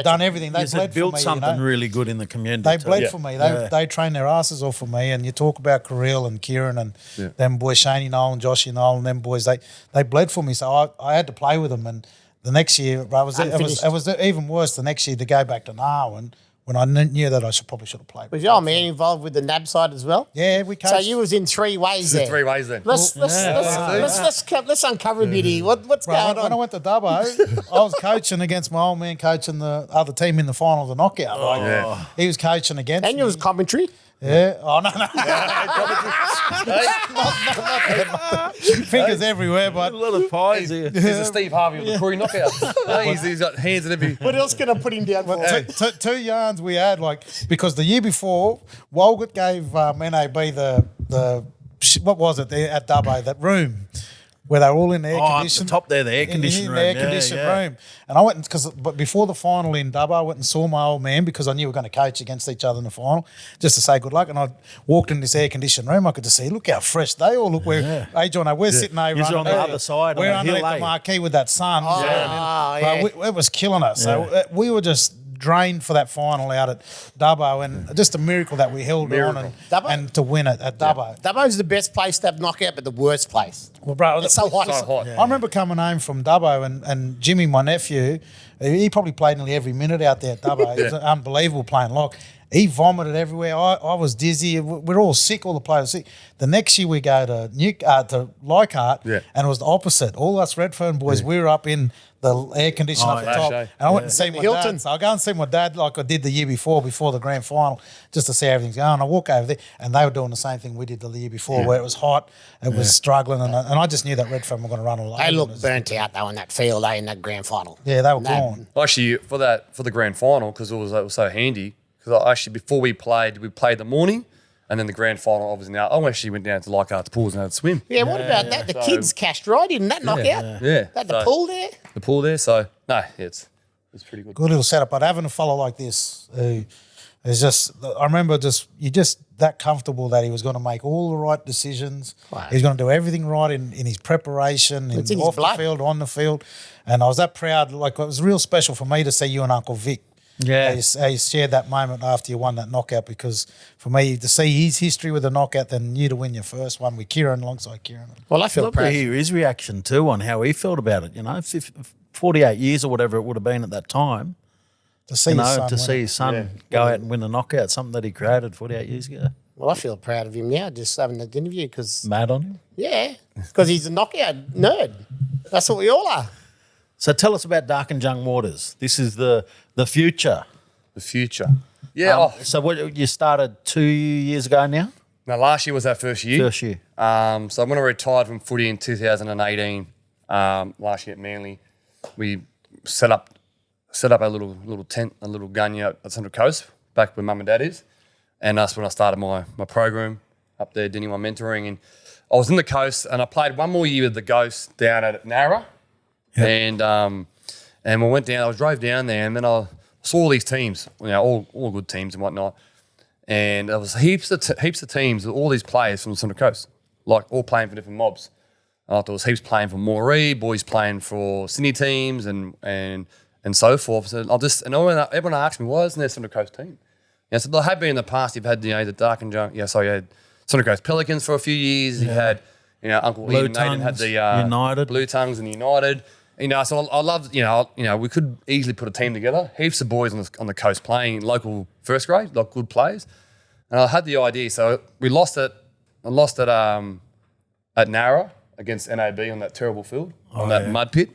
done everything. They Yes, bled it built for me, something you know? really good in the community. They too. bled for me. They trained their asses off for me. And you talk about Kirill and Kieran and them boys, Shaney Noel and Joshy Noel and them boys. They bled for me, so I had to play with them. And the next year, it was even worse. The next year to go back to Narwin when I knew that I probably should have played. Was your man involved with the NAB side as well? Yeah, we coached. So you was in three ways there. Three ways then. Let's uncover a bit here. What's going When I on? went to Dubbo, I was coaching against my old man, coaching the other team in the final of the knockout. He was coaching against And you was commentary. Yeah. Oh, no. Fingers everywhere, but A lot of pies here. He's the Steve Harvey of the Koori knockout. He's got hands in every. What else can I put him down for? two yarns we had, because the year before, Walgett gave NAB what was it there at Dubbo, that room where they were all in the air At conditioned. the top there, the air conditioned in room. the air conditioned room. And I went but before the final in Dubbo, I went and saw my old man because I knew we were going to coach against each other in the final, just to say good luck. And I walked in this air conditioned room. I could just see, look how fresh they all look. Hey, John, we're sitting over. You're on the other side. We're on the underneath hill, the marquee with that sun. It was killing us. So we were just drained for that final out at Dubbo, and just a miracle that we held on and to win it at Dubbo. Dubbo's the best place to have knockout, but the worst place. Well, bro, It's so hot. I remember coming home from Dubbo and Jimmy, my nephew, he probably played nearly every minute out there at Dubbo. It was unbelievable playing lock. He vomited everywhere. I was dizzy. We're all sick. All the players were sick. The next year we go to Leichhardt, and it was the opposite. All us Redfern boys, we were up in the air conditioner at the top. And I went and see my Hilton. dad. So I go and see my dad like I did the year before the grand final, just to see how everything's going. I walk over there, and they were doing the same thing we did the year before, where it was hot, it was struggling, and I just knew that Redfern were going to run all over. They looked burnt out though in that field, in that grand final. Yeah, they were gone. Actually, for the grand final, because it was so handy. Because actually, before we played the morning, and then the grand final. Obviously, now I actually went down to Leichhardt pools and had a swim. Yeah, what about that? The kids cashed right in that knockout. Yeah, That the pool there. The pool there. So no, it's pretty good. Good little setup. But having a fellow like this who is just, I remember you're just that comfortable that he was going to make all the right decisions. Wow. He's going to do everything right in his preparation, It's in his off the blood. field, on the field. And I was that proud. Like, it was real special for me to see you and Uncle Vic. Yeah. How you shared that moment after you won that knockout, because for me to see his history with the knockout, then you to win your first one with Kieran, alongside Kieran. Well, I feel Love to proud. hear his reaction too on how he felt about it. 48 years or whatever it would have been at that time. To see his son To win see it. his son go out and win a knockout, something that he created 48 years ago. Well, I feel proud of him now, just having that interview, because Mad on him. because he's a knockout nerd. That's what we all are. So tell us about Dark and Jung Waters. This is the future. The future. Yeah. So what you started 2 years ago now? Now last year was our first year. First year. So when I retired from footy in 2018, last year at Manly, we set up a little tent, a little gunya at the Central Coast, back where Mum and Dad is, and that's when I started my program up there, doing my mentoring, and I was in the coast and I played one more year with the Ghosts down at Nara. Yep. And we went down, I drove down there and then I saw all these teams, all good teams and whatnot. And there was heaps of teams with all these players from the Central Coast, like all playing for different mobs. There was heaps playing for Koori, boys playing for Sydney teams and so forth. So everyone asked me, why isn't there a Central Coast team? So there have been in the past, you've had, the Dark and Junk, you had Central Coast Pelicans for a few years. You had, Uncle Blue Ian Nathan had the United. Blue Tongues and United. So I loved, we could easily put a team together. Heaps of boys on the coast playing local first grade, like good players. And I had the idea. So we lost it. I lost it at Nara against NAB on that terrible field, on that mud pit.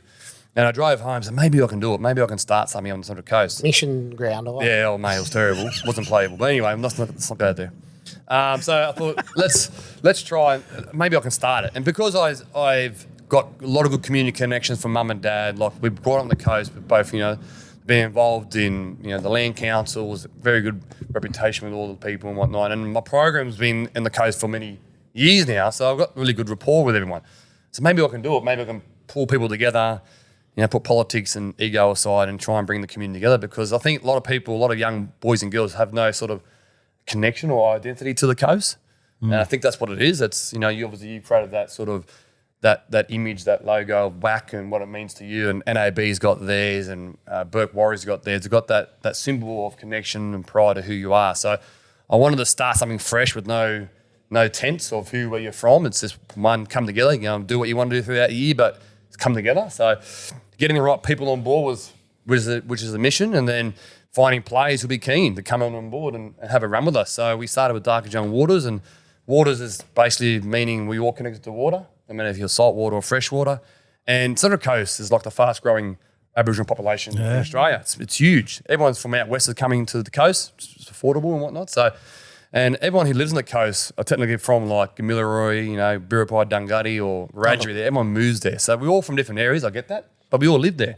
And I drove home, so maybe I can do it. Maybe I can start something on the Central Coast. Mission ground, or what? Yeah, mate, it was terrible. It wasn't playable. But anyway, let's not go there. So I thought, let's try. Maybe I can start it. And because I've got a lot of good community connections from mum and dad, like we brought on the coast, but both, being involved in, the land councils, very good reputation with all the people and whatnot. And my program's been in the coast for many years now, so I've got really good rapport with everyone. So maybe I can do it. Maybe I can pull people together, put politics and ego aside and try and bring the community together, because I think a lot of young boys and girls have no sort of connection or identity to the coast. And I think that's what it is. It's, you created that sort of that image, that logo of WAC and what it means to you, and NAB's got theirs, and Burke Warriors got theirs. It's got that symbol of connection and pride of who you are. So I wanted to start something fresh with no tense of where you're from. It's just one, come together, do what you want to do throughout the year, but come together. So getting the right people on board which is the mission, and then finding players who'll be keen to come on board and have a run with us. So we started with Dark and Young Waters, and waters is basically meaning we all connected to water. I mean, if you're salt water or fresh water. And Central Coast is like the fast growing Aboriginal population in Australia. It's huge. Everyone's from out west is coming to the coast. It's affordable and whatnot. So, and everyone who lives on the coast are technically from like Gamilaroi, Biripi, Dungutty or Wiradjuri there. Everyone moves there. So we're all from different areas, I get that. But we all live there.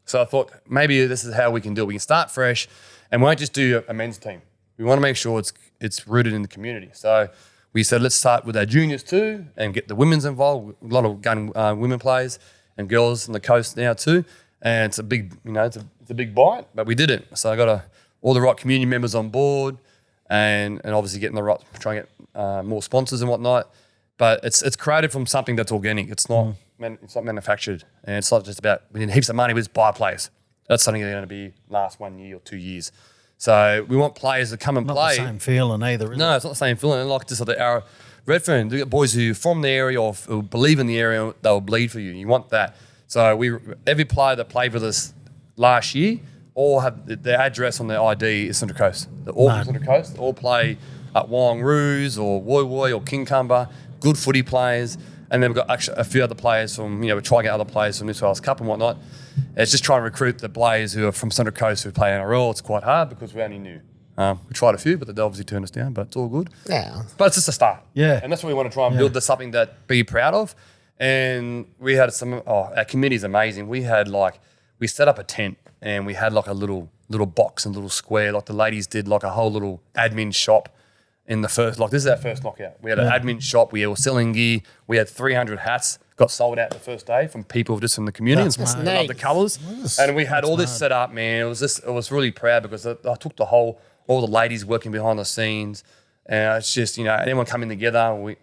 So I thought maybe this is how we can do it. We can start fresh and we won't just do a men's team. We want to make sure it's rooted in the community. So we said, let's start with our juniors too and get the women's involved. A lot of gun women players and girls on the coast now too. And it's a big, it's a big bite, but we did it. So I got all the right community members on board and obviously trying to get more sponsors and whatnot. But it's created from something that's organic. It's not manufactured, and it's not just about we need heaps of money. We just buy players. That's something that's going to be last 1 year or 2 years. So we want players to come and Not play. the same feeling either, is it? No, it's not the same feeling. And like just like our Redfern, you got boys who are from the area or who believe in the area, they'll bleed for you. You want that. So every player that played with us last year all have their address on their ID is Central Coast. They're all from Central Coast. They all play at Wangaroos or Woy Woy or Kincumber. Good footy players. And then we've got actually a few other players from, we're trying to get other players from New South Wales Cup and whatnot. It's just trying to recruit the players who are from Central Coast who play NRL. It's quite hard because we only knew. We tried a few, but they obviously turned us down, but it's all good. Yeah. But it's just a start. Yeah. And that's what we want to try and build something that be proud of. And we had our committee is amazing. We set up a tent and we had like a little box and little square, like the ladies did like a whole little admin shop in the first, this is our first knockout. We had an admin shop, we were selling gear, we had 300 hats, got sold out the first day from people just from the community. That's and loved the colours. And we had all this set up, man. I was really proud because I took all the ladies working behind the scenes. And it's just, anyone coming together.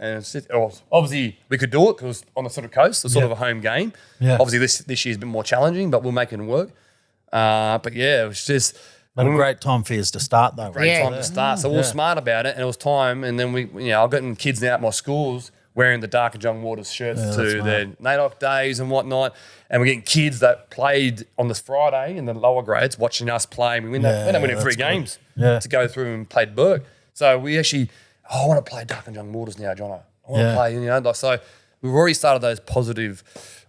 Obviously, we could do it because it was on the Central Coast. It's sort of a home game. Yeah. Obviously, this year's been more challenging, but we'll make it work. But yeah, it was just... But a great time for you to start, though. Great time to start. So we were smart about it, and it was time. And then I've gotten kids now at my schools wearing the Dark and Young Waters shirts to their NAIDOC days and whatnot. And we're getting kids that played on this Friday in the lower grades watching us play. We win winning 3 games to go through and played Burke. So we actually, I want to play Dark and Young Waters now, Jono. I want to play, so we've already started those positive,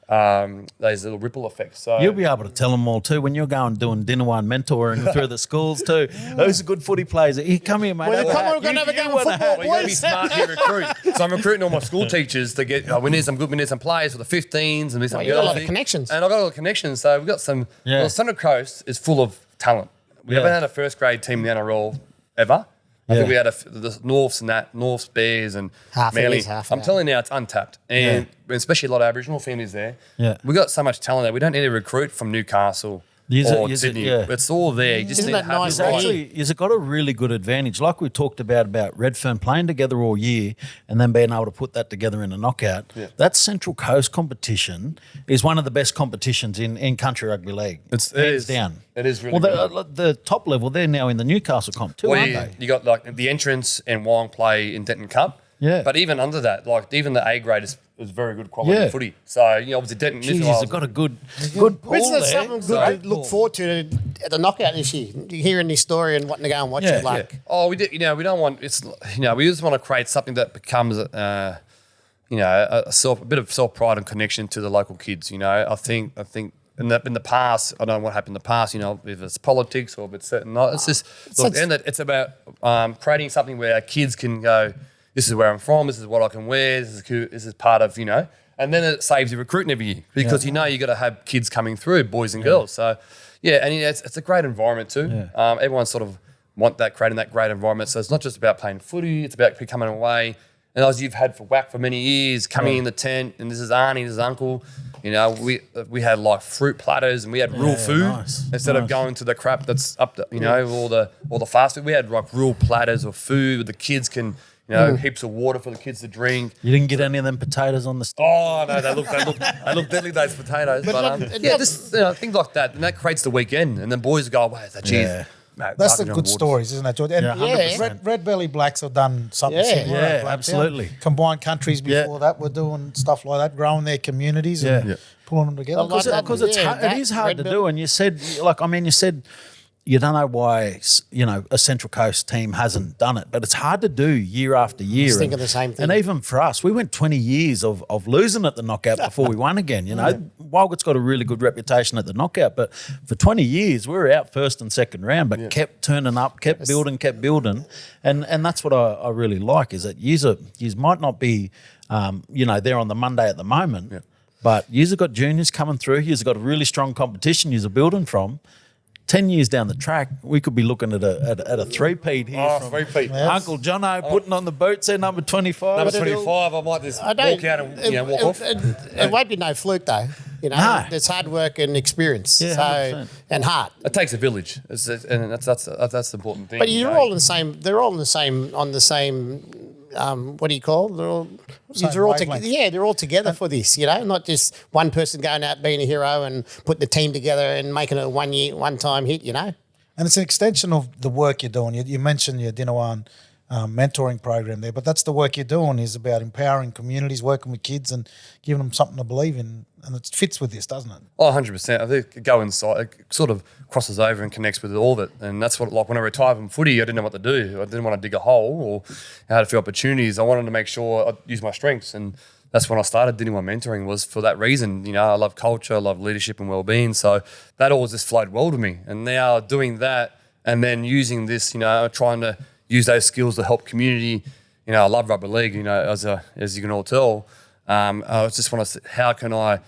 those little ripple effects. So you'll be able to tell them all too when you're going doing dinner one mentoring through the schools too. Those are good footy players. Here, come here, mate. Well, come on, we're going to have a game of football, Well, you got to be smart to recruit. So I'm recruiting all my school teachers to get, we need some players for the 15s. And you've got a lot of connections. And I've got a lot of connections. So we've got some, Central Coast is full of talent. We haven't had a first grade team in the NRL ever. I think we had the Norths and that, Norths, Bears and Half it Manly. is, half it I'm ain't. telling you now, it's untapped. And especially a lot of Aboriginal families there. Yeah. We got so much talent there. We don't need to recruit from Newcastle or Sydney. It's all there. You just Isn't need to that have nice the right- Actually, you've got a really good advantage, like we talked about Redfern playing together all year and then being able to put that together in a knockout. Yeah. That Central Coast competition is one of the best competitions in country rugby league. It hands is. down. It is really the top level, they're now in the Newcastle comp too, aren't they? You got like the entrance and Wong play in Denton Cup. Yeah. But even under that, like even the A grade is very good quality Yeah. footy. So, obviously Denton Jesus, they've got a good pool Isn't there. it something good to look forward to at the knockout this year? Hearing this story and wanting to go and watch it, like Oh, we did. We don't want. It's we just want to create something that becomes, a bit of self pride and connection to the local kids. I think in the past, I don't know what happened in the past. If it's politics or if it's certain. It's just it's about creating something where our kids can go. This is where I'm from. This is what I can wear. This is part of and then it saves you recruiting every year because you got to have kids coming through, boys and girls. So and it's a great environment too. Yeah. Everyone sort of creating that great environment. So it's not just about playing footy. It's about coming away. And as you've had for WAC for many years, coming in the tent, and this is Arnie, this is Uncle. We had like fruit platters and we had real food instead of going to the crap that's up the, all the fast food. We had like real platters of food where the kids can, heaps of water for the kids to drink. You didn't get any of them potatoes on the stick? Oh no, they look deadly, those potatoes. But things like that, and that creates the weekend. And then boys go, "Wow, that cheese." Yeah. Mate, That's the Parker good John stories, isn't it, George? And 100%. Red Belly Blacks have done something Yeah. similar. Yeah, Blacktown. absolutely. Combined countries before that were doing stuff like that, growing their communities and pulling them together. Like that. Because Yeah, it is hard Red to Bell. do. And you said, you don't know why, a Central Coast team hasn't done it, but it's hard to do year after year. was thinking the same thing. And even for us, we went 20 years of losing at the knockout before we won again. Walgett's got a really good reputation at the knockout, but for 20 years, we were out first and second round, but kept turning up, kept building. And that's what I really like is that you might not be, there on the Monday at the moment, but you've got juniors coming through, you've got a really strong competition you're building from. 10 years down the track, we could be looking at a three-peat here from three-peat. Uncle Jono putting on the boots there, number 25. Number 25, I might just walk out and walk off. It won't be no fluke though. No. It's hard work and experience. Yeah, so 100%. and heart. It takes a village, and that's the important thing. But you're all in the same. They're all in the same on the same. What do you call? They're all. They're all wavelength. they're all together for this. Not just one person going out being a hero and putting the team together and making it a one time hit. And it's an extension of the work you're doing. You mentioned your Dinawan mentoring program there, but that's the work you're doing is about empowering communities, working with kids and giving them something to believe in. And it fits with this, doesn't it? Oh, 100%. I think it go inside, it sort of crosses over and connects with all of it. And that's what, like when I retired from footy, I didn't know what to do. I didn't want to dig a hole or I had a few opportunities. I wanted to make sure I use my strengths. And that's when I started doing my mentoring was for that reason. I love culture, I love leadership and well-being. So that all just flowed well to me. And now doing that and then using this, trying to use those skills to help community. I love rugby league, as you can all tell. I just want to, how can I,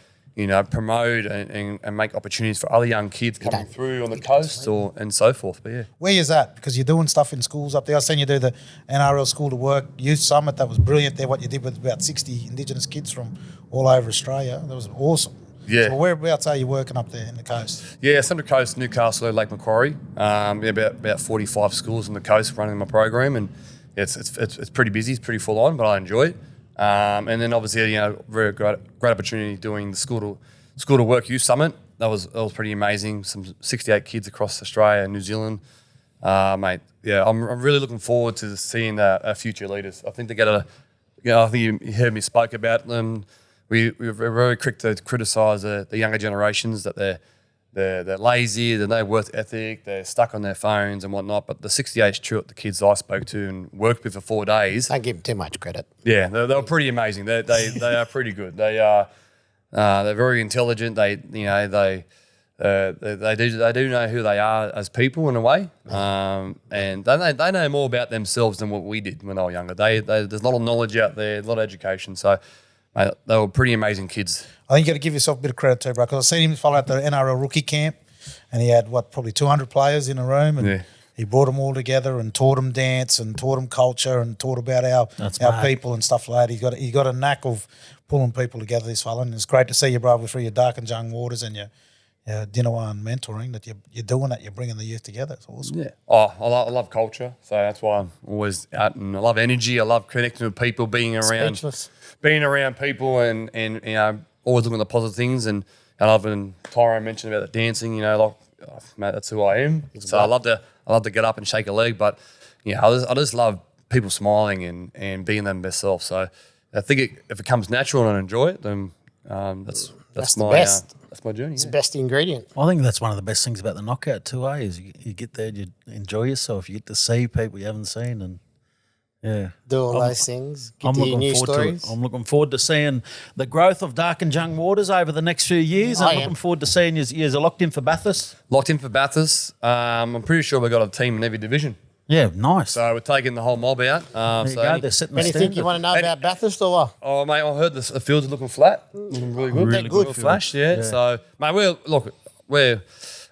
promote and make opportunities for other young kids coming through on the coast and so forth. But yeah. Where is that? Because you're doing stuff in schools up there. I've seen you do the NRL School to Work Youth Summit. That was brilliant there, what you did with about 60 Indigenous kids from all over Australia. That was awesome. Yeah. So whereabouts are you working up there in the coast? Yeah, Central Coast, Newcastle, Lake Macquarie. About 45 schools on the coast running my program, and it's pretty busy, it's pretty full on, but I enjoy it. And then obviously, very great opportunity doing the School to Work Youth Summit. That was pretty amazing. Some 68 kids across Australia and New Zealand. Mate, yeah, I'm really looking forward to seeing our future leaders. I think they get I think you heard me spoke about them. We're very quick to criticise the younger generations that they're lazy, they're no work ethic, they're stuck on their phones and whatnot. But the 68 the kids I spoke to and worked with for 4 days, Don't give them too much credit. yeah, they were pretty amazing. They are pretty good. They're very intelligent. They do know who they are as people in a way, and they know more about themselves than what we did when they were younger. There's a lot of knowledge out there, a lot of education. So, mate, they were pretty amazing kids. I think you got to give yourself a bit of credit too, bro, because I've seen him follow out the NRL rookie camp and he had, probably 200 players in a room and he brought them all together and taught them dance and taught them culture and taught about our mad. people and stuff like that. He got a knack of pulling people together, this fella, and it's great to see you, brother, through your Dark and Jung Waters and your Dinawa and mentoring that you're doing that. You're bringing the youth together. It's awesome. Yeah. Oh, I love culture, so that's why I'm always out, and I love energy. I love connecting with people, being around people, and you know, always looking at the positive things. And I've been Tyrone mentioned about the dancing. You know, like mate, that's who I am. So I love to get up and shake a leg, but yeah, I just love people smiling and being their best self. So I think if it comes natural and I enjoy it, then that's the my best. that's my journey. It's the best ingredient. I think that's one of the best things about the knockout too, is you get there, you enjoy yourself, you get to see people you haven't seen, and yeah, Do all those things. Get I'm to hear looking new forward stories. to it. I'm looking forward to seeing the growth of Dark and Jung Waters over the next few years. I I'm am. looking forward to seeing you locked in for Bathurst. Locked in for Bathurst. I'm pretty sure we've got a team in every division. Yeah, nice. So we're taking the whole mob out. there you go. They're setting the Anything standard. you want to know about Bathurst or what? Oh, mate, I heard the fields are looking flat. Looking really good. Really good Good flash, yeah. So, mate,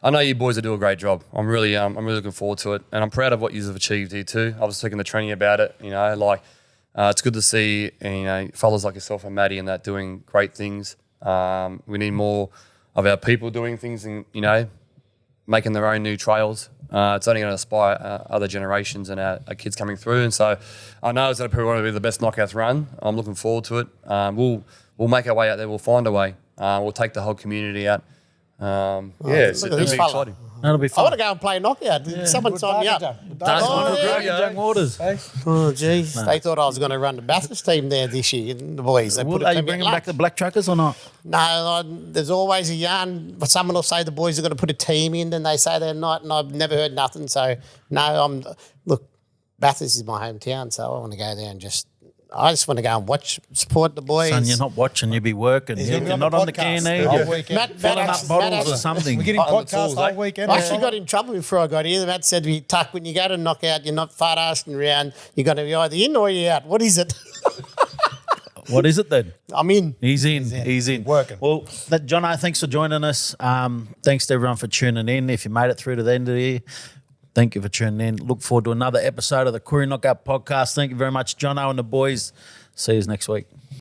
I know you boys do a great job. I'm really looking forward to it. And I'm proud of what you've achieved here too. I was talking to Training about it, you know, like it's good to see, you know, fellas like yourself and Maddie and that doing great things. We need more of our people doing things and, you know, making their own new trails. It's only going to inspire other generations and our kids coming through. And so I know it's going to probably want to be the best knockouts run. I'm looking forward to it. We'll make our way out there. We'll find a way. We'll take the whole community out. It'll be this fella. exciting. That'll be I fun. want to go and play knockout. Someone sign me up. Dark Oh, and Jung Waters. Oh, geez. They thought I was going to run the Bathurst team there this year, the boys. They put Are it you to me bringing at back the lunch. Black Truckers or not? No, there's always a yarn. But someone will say the boys are going to put a team in, and they say they're not, and I've never heard nothing. So, no, look, Bathurst is my hometown, so I want to go there and I just want to go and watch, support the boys. Son, you're not watching, you'll be working. He's You're gonna be not on the podcast K&E. whole You're weekend. Matt filling up actually- bottles or Matt something. We're getting On the podcast tools, all eh? weekend. I actually got in trouble before I got here. Matt said to me, Tuck, when you go to knockout, you're not fart-assing around. You're going to be either in or you're out. What is it? What is it then? I'm in. He's in. Working. Well, Jono, thanks for joining us. Thanks to everyone for tuning in. If you made it through to the end of the year, thank you for tuning in. Look forward to another episode of the Koori Knockout Podcast. Thank you very much, Jono and the boys. See you next week.